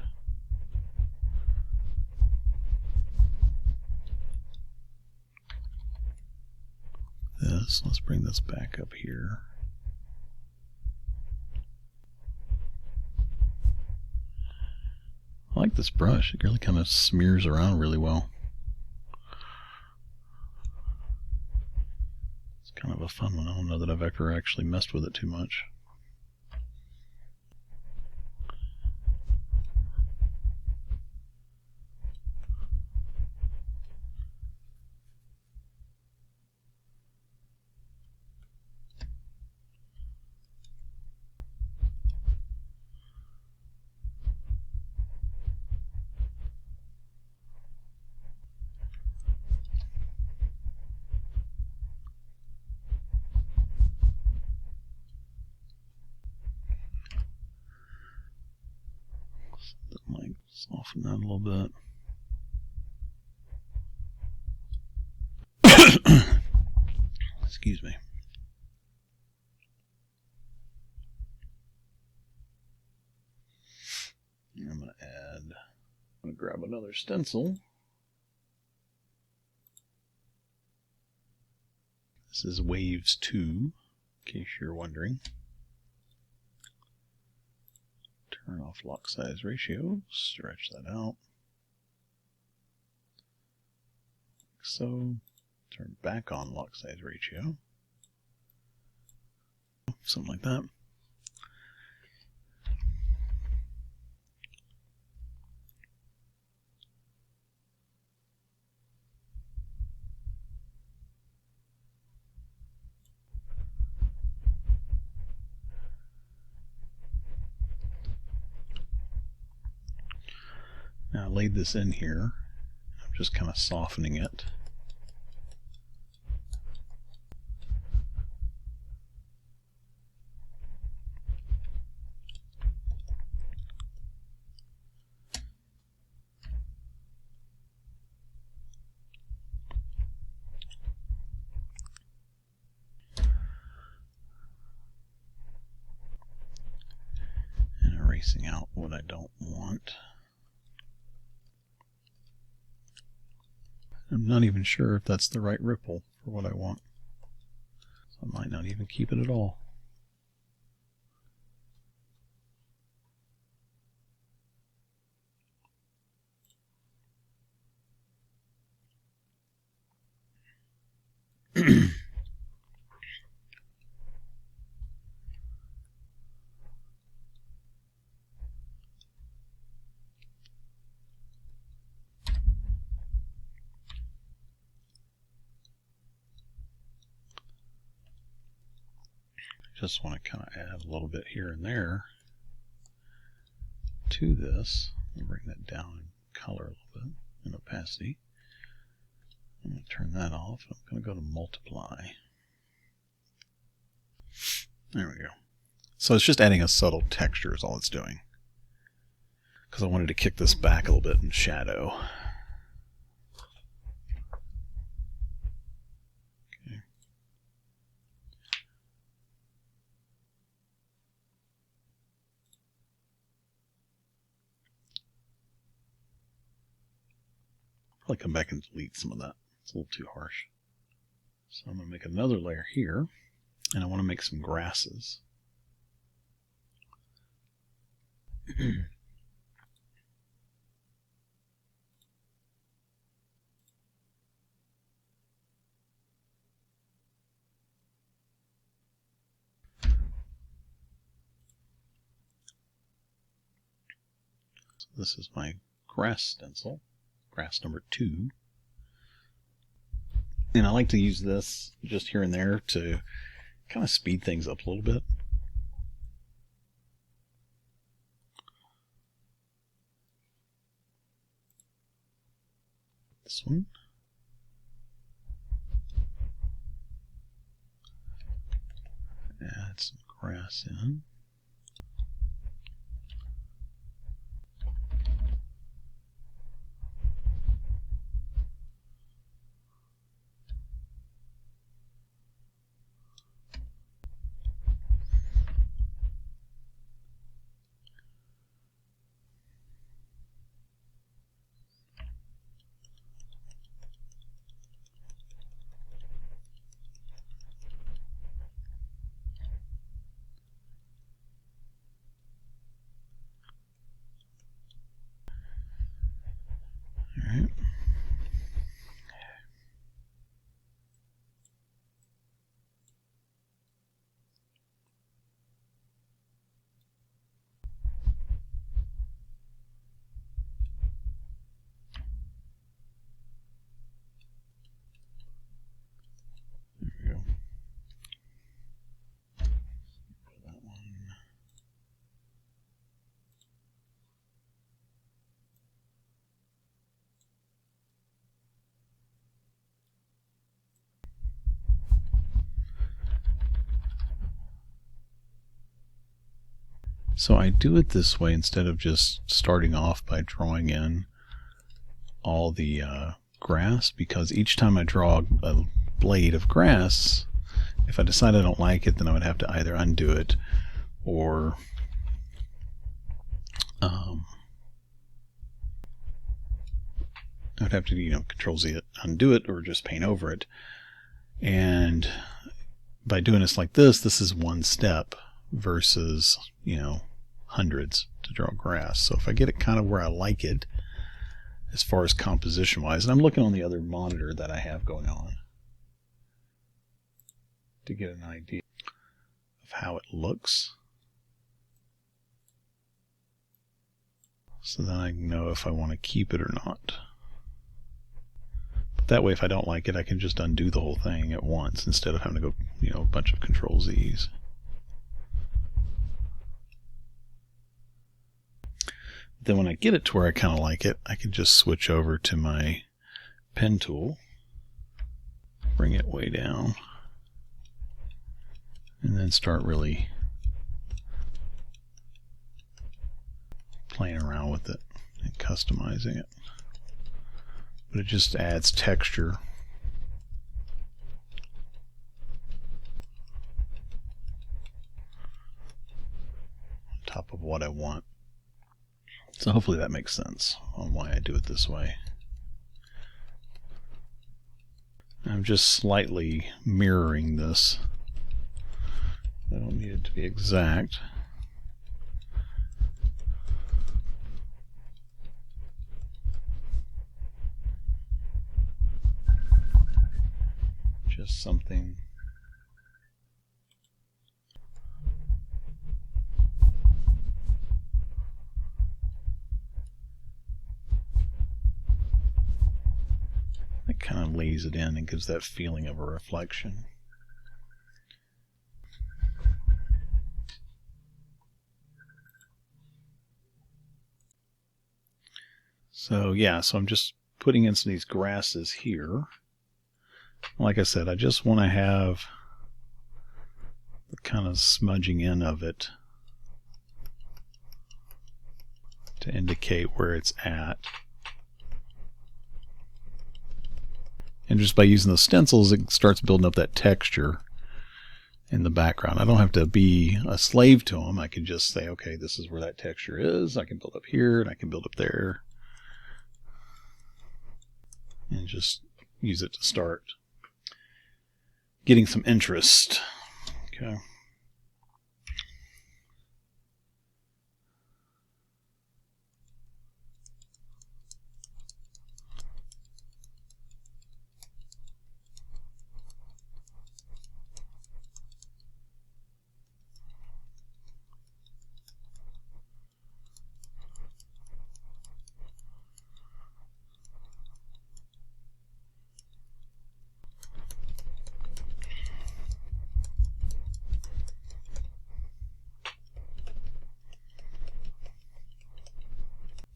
Speaker 1: This, let's bring this back up here. I like this brush, it really kind of smears around really well. It's kind of a fun one. I don't know that I've ever actually messed with it too much. Like soften that a little bit. Excuse me. I'm going to grab another stencil. This is Waves 2, in case you're wondering. Turn off lock size ratio, stretch that out. Like so. Turn back on lock size ratio. Something like that. Now I laid this in here. I'm just kind of softening it. spacing out what I don't want. I'm not even sure if that's the right ripple for what I want. So I might not even keep it at all. Just want to kind of add a little bit here and there to this. I'll bring that down in color a little bit, in opacity. I'm going to turn that off. I'm going to go to multiply. There we go. So it's just adding a subtle texture is all it's doing. Because I wanted to kick this back a little bit in shadow. Okay. Probably come back and delete some of that. It's a little too harsh. So I'm going to make another layer here, and I want to make some grasses. So this is my grass stencil, grass number 2. And I like to use this just here and there to kind of speed things up a little bit. This one. Add some grass in. Alright. There we go. That one. So I do it this way instead of just starting off by drawing in all the grass, because each time I draw a blade of grass, if I decide I don't like it, then I would have to either undo it or I would have to, Control Z it, undo it, or just paint over it. And by doing this like this, this is one step versus, hundreds to draw grass. So if I get it kind of where I like it, as far as composition wise, and I'm looking on the other monitor that I have going on to get an idea of how it looks. So then I can know if I want to keep it or not. But that way, if I don't like it, I can just undo the whole thing at once instead of having to go, a bunch of Control Z's. Then when I get it to where I kind of like it, I can just switch over to my pen tool, bring it way down, and then start really playing around with it and customizing it. But it just adds texture. On top of what I want. So hopefully that makes sense on why I do it this way. I'm just slightly mirroring this. I don't need it to be exact. Just something. That kind of lays it in and gives that feeling of a reflection. So yeah, so I'm just putting in some of these grasses here. Like I said, I just want to have the kind of smudging in of it to indicate where it's at. And just by using the stencils, it starts building up that texture in the background. I don't have to be a slave to them. I can just say, okay, this is where that texture is. I can build up here and I can build up there. And just use it to start getting some interest. Okay.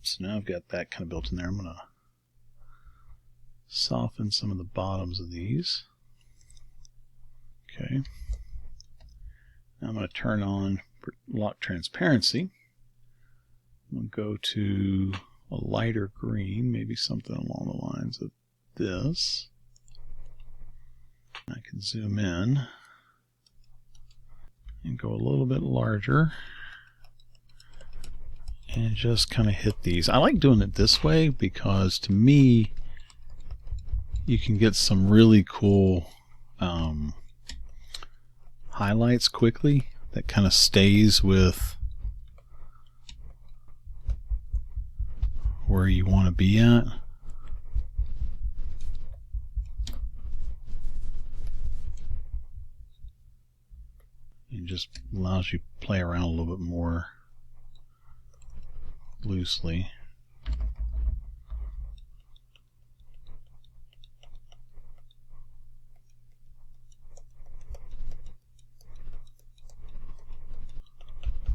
Speaker 1: So now I've got that kind of built in there. I'm going to soften some of the bottoms of these. Okay. Now I'm going to turn on lock transparency. I'm going to go to a lighter green, maybe something along the lines of this. I can zoom in and go a little bit larger. And just kind of hit these. I like doing it this way because to me you can get some really cool highlights quickly that kind of stays with where you want to be at. It just allows you to play around a little bit more loosely.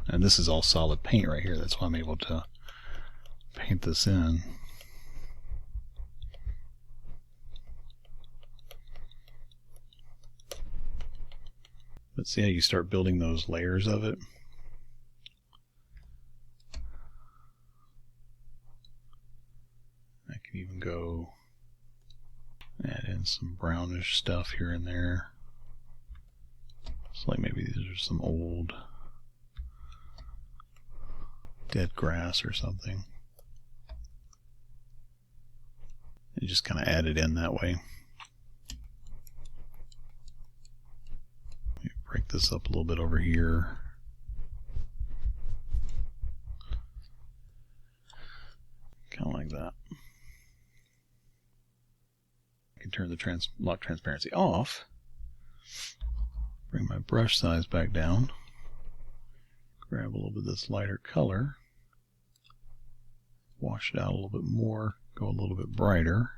Speaker 1: And this is all solid paint right here. That's why I'm able to paint this in. But see how you start building those layers of it? I can even go add in some brownish stuff here and there. It's like maybe these are some old dead grass or something. And just kind of add it in that way. Break this up a little bit over here. Kind of like that. I can turn the lock transparency off. Bring my brush size back down. Grab a little bit of this lighter color. Wash it out a little bit more. Go a little bit brighter.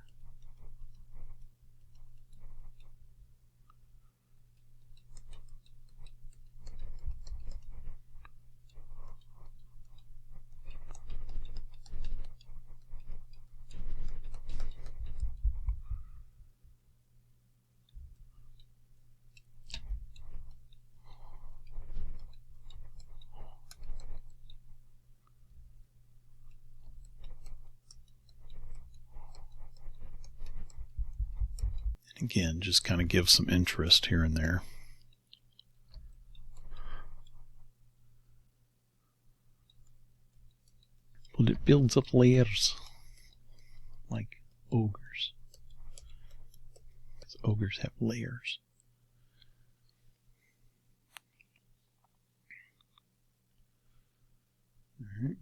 Speaker 1: Again, just kind of give some interest here and there. But it builds up layers like ogres. Because ogres have layers. Alright.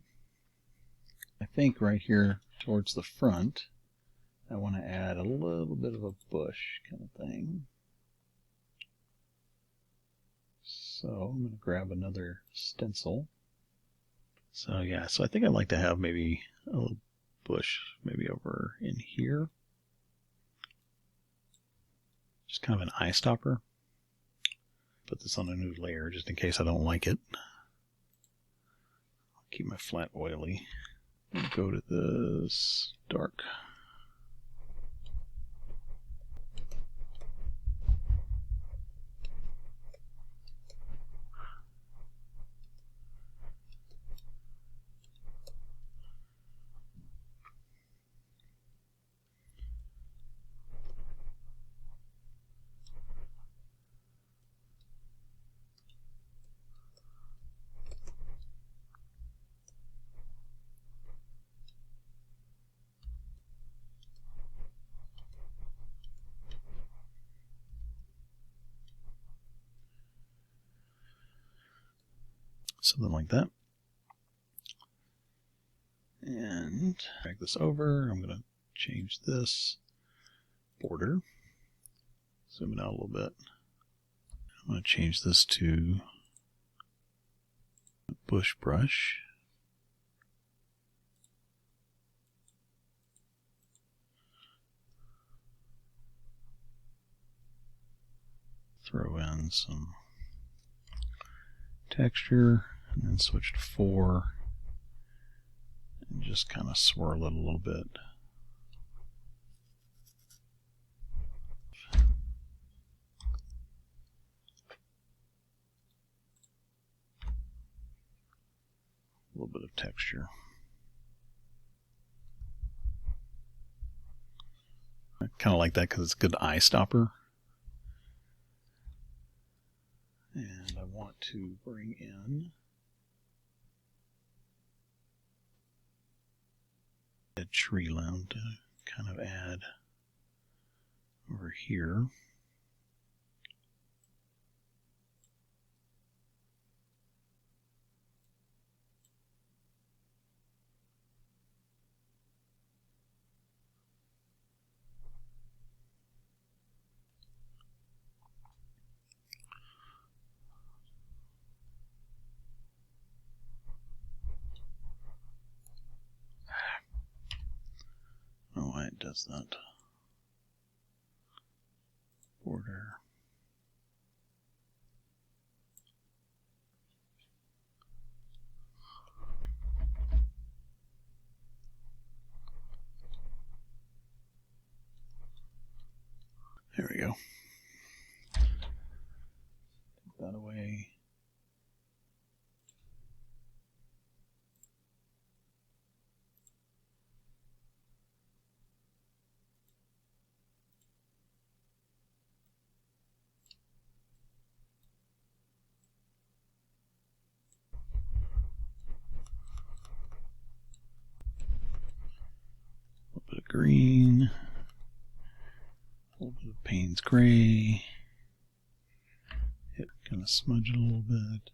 Speaker 1: I think right here towards the front, I want to add a little bit of a bush kind of thing. So I'm going to grab another stencil. So yeah, so I think I'd like to have maybe a little bush maybe over in here. Just kind of an eye stopper. Put this on a new layer just in case I don't like it. I'll keep my flat oily. Go to this dark. Something like that. And drag this over. I'm going to change this border. Zoom it out a little bit. I'm going to change this to bush brush. Throw in some texture and then switch to 4 and just kind of swirl it a little bit. A little bit of texture. I kind of like that because it's a good eye stopper. And I want to bring in a tree limb to kind of add over here. I don't know why it does that. Border. There we go. Take that away. A little bit of green. A little bit of Payne's gray. It kind of smudge it a little bit.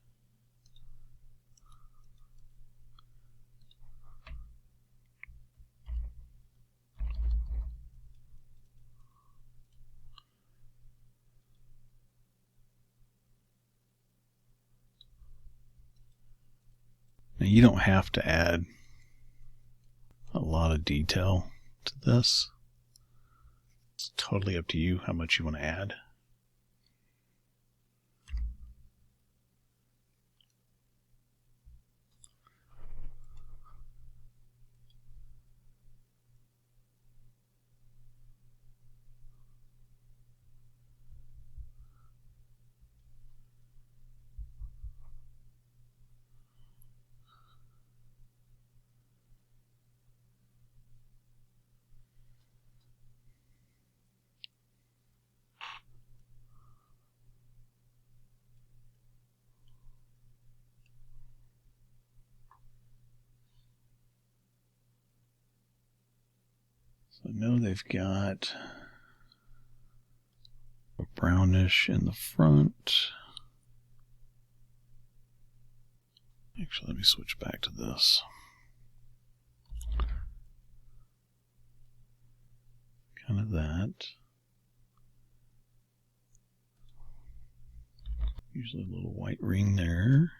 Speaker 1: Now you don't have to add a lot of detail to this. It's totally up to you how much you want to add. So I know they've got a brownish in the front. Actually, let me switch back to this. Kind of that. Usually a little white ring there.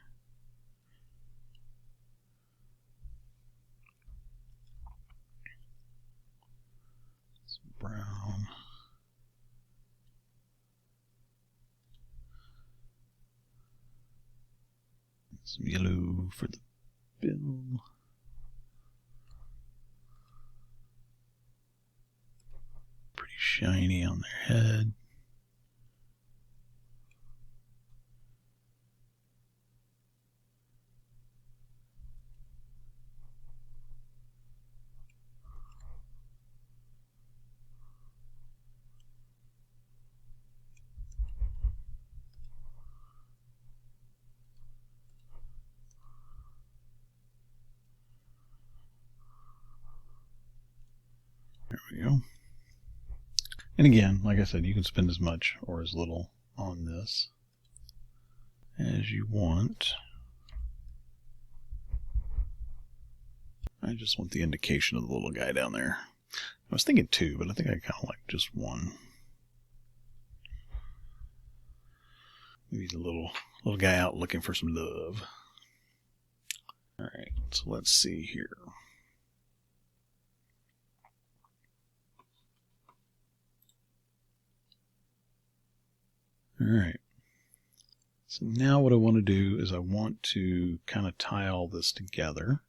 Speaker 1: Some brown. Some yellow for the bill. Pretty shiny on their head. There we go. And again, like I said, you can spend as much or as little on this as you want. I just want the indication of the little guy down there. I was thinking two, but I think I kind of like just one. Maybe the little guy out looking for some love. Alright, so let's see here. Alright. So now what I want to do is I want to kind of tie all this together.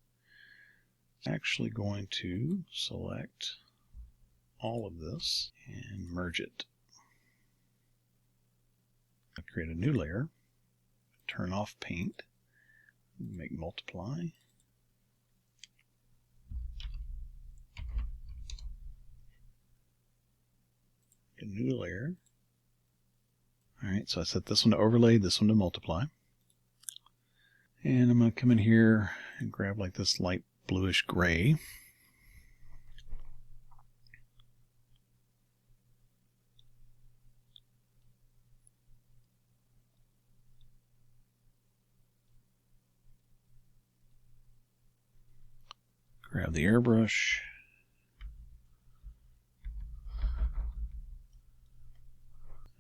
Speaker 1: I'm actually going to select all of this and merge it. I'll create a new layer, turn off paint, make multiply. A new layer. Alright, so I set this one to overlay, this one to multiply. And I'm going to come in here and grab like this light bluish gray. Grab the airbrush.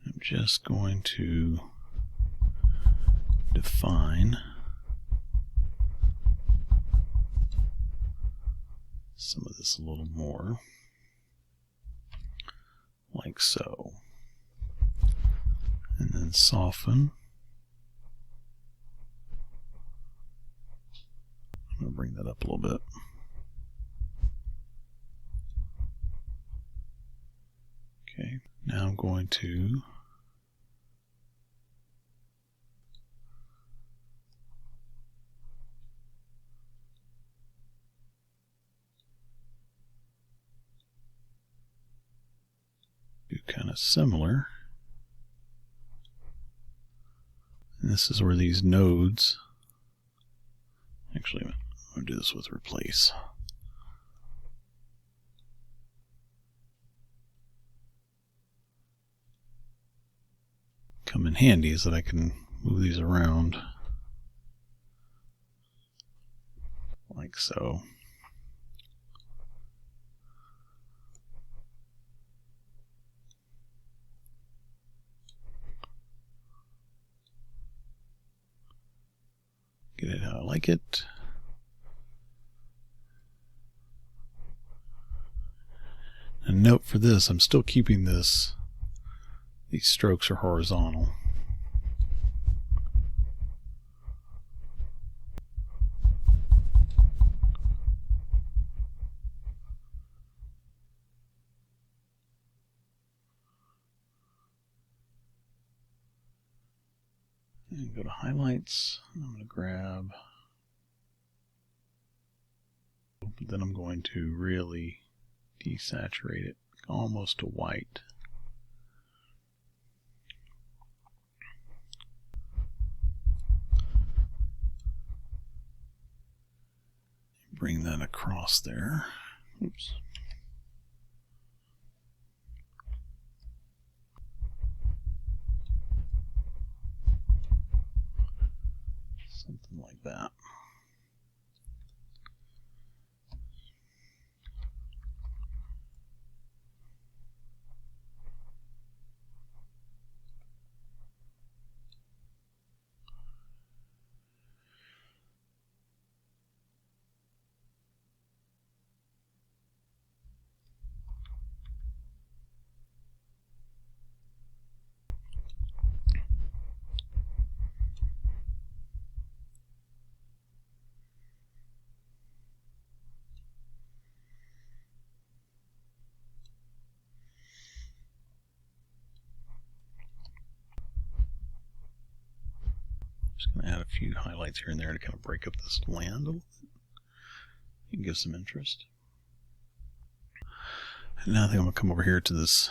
Speaker 1: I'm just going to define some of this a little more, like so. And then soften. I'm going to bring that up a little bit. Okay, now I'm going to do kind of similar. And this is where these nodes, actually I'm going to do this with replace. Come in handy is that I can move these around like so. Get it how I like it. And note for this, I'm still keeping this. These strokes are horizontal. And go to highlights. I'm going to grab, but then I'm going to really desaturate it almost to white. Bring that across there. Oops. Something like that. Just going to add a few highlights here and there to kind of break up this land a little bit. You can give some interest. And now I think I'm going to come over here to this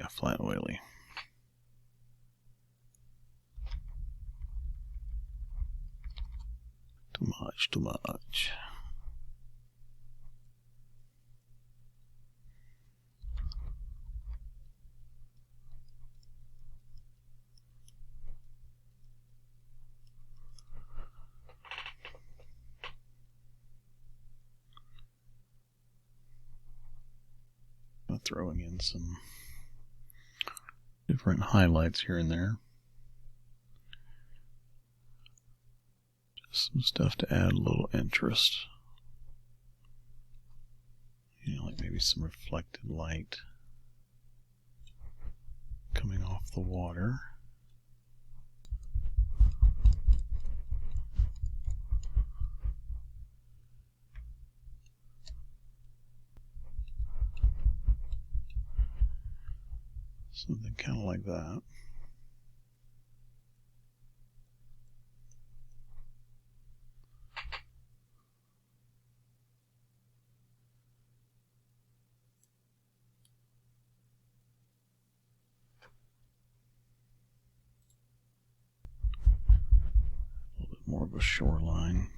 Speaker 1: flat oily. Too much, too much. Throwing in some different highlights here and there. Just some stuff to add a little interest. You know, like maybe some reflected light coming off the water. Something kind of like that. A little bit more of a shoreline.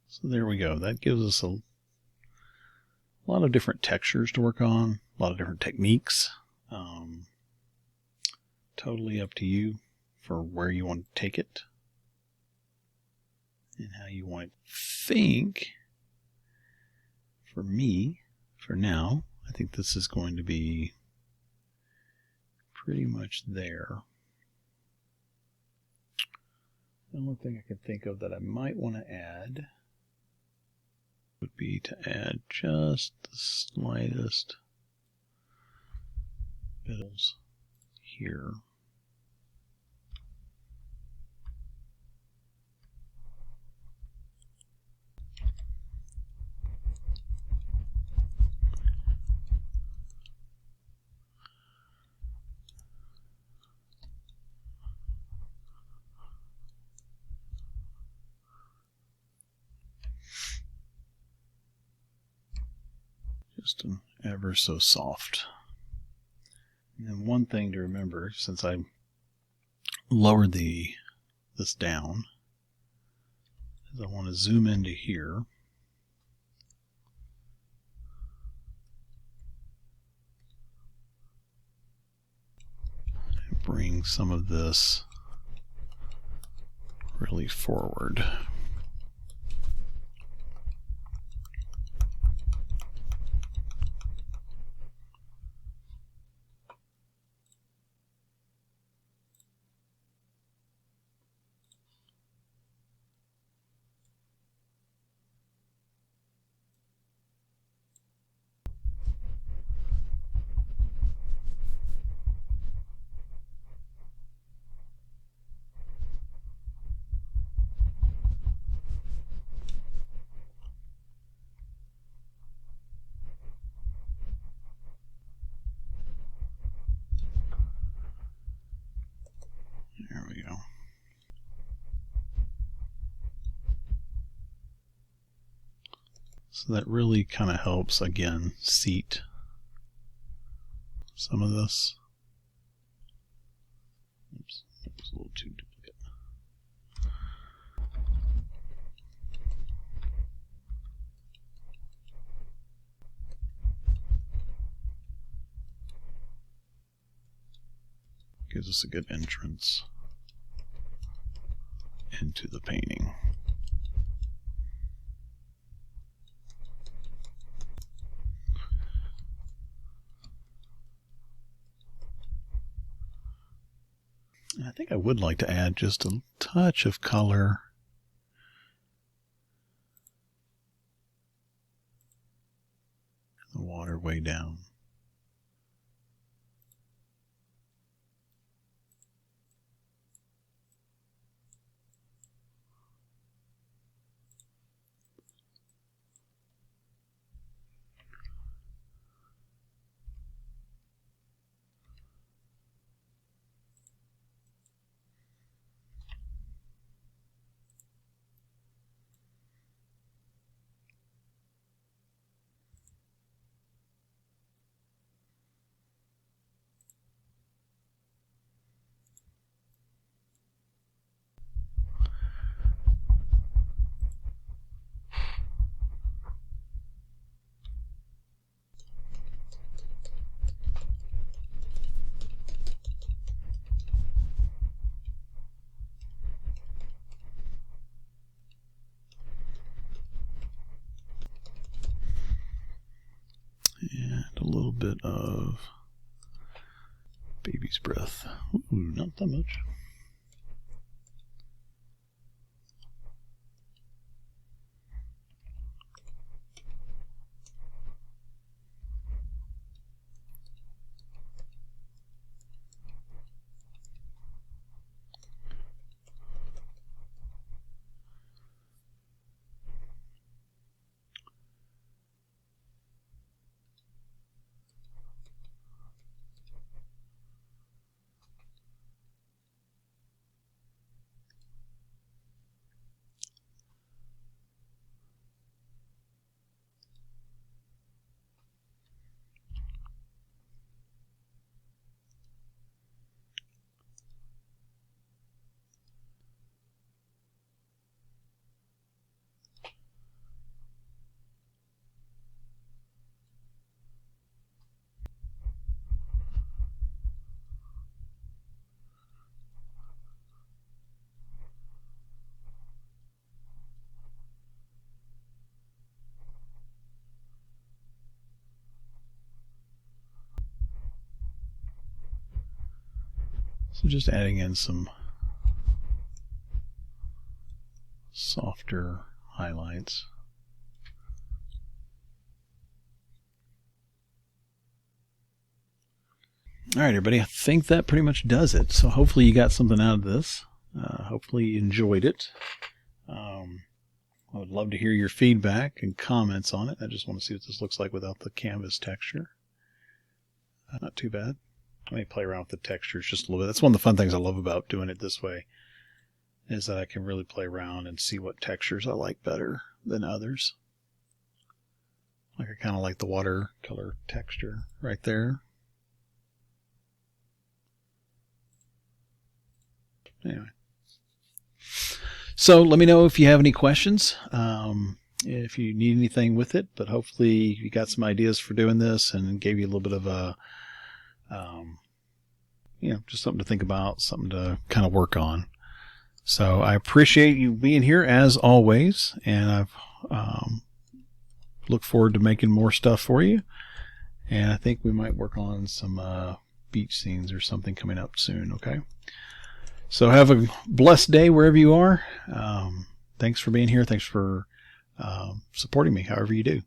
Speaker 1: So there we go. That gives us a lot of different textures to work on, a lot of different techniques. Totally up to you for where you want to take it and how you want it. I think, for me, for now, I think this is going to be pretty much there. The only thing I can think of that I might want to add would be to add just the slightest bits here. Just an ever so soft. And then one thing to remember, since I lowered this down, is I want to zoom into here. And bring some of this really forward. So that really kind of helps, again, seat some of this. Oops, that was a little too duplicate. Gives us a good entrance into the painting. I think I would like to add just a touch of color. The water way down. And a little bit of baby's breath. Ooh, not that much. So just adding in some softer highlights. All right, everybody, I think that pretty much does it. So hopefully you got something out of this. Hopefully you enjoyed it. I would love to hear your feedback and comments on it. I just want to see what this looks like without the canvas texture. Not too bad. Let me play around with the textures just a little bit. That's one of the fun things I love about doing it this way, is that I can really play around and see what textures I like better than others. Like I kind of like the watercolor texture right there. Anyway. So let me know if you have any questions, if you need anything with it, but hopefully you got some ideas for doing this and gave you a little bit of a just something to think about, something to kind of work on. So I appreciate you being here as always, and I've look forward to making more stuff for you. And I think we might work on some beach scenes or something coming up soon. Okay. So have a blessed day wherever you are. Thanks for being here. Thanks for supporting me however you do.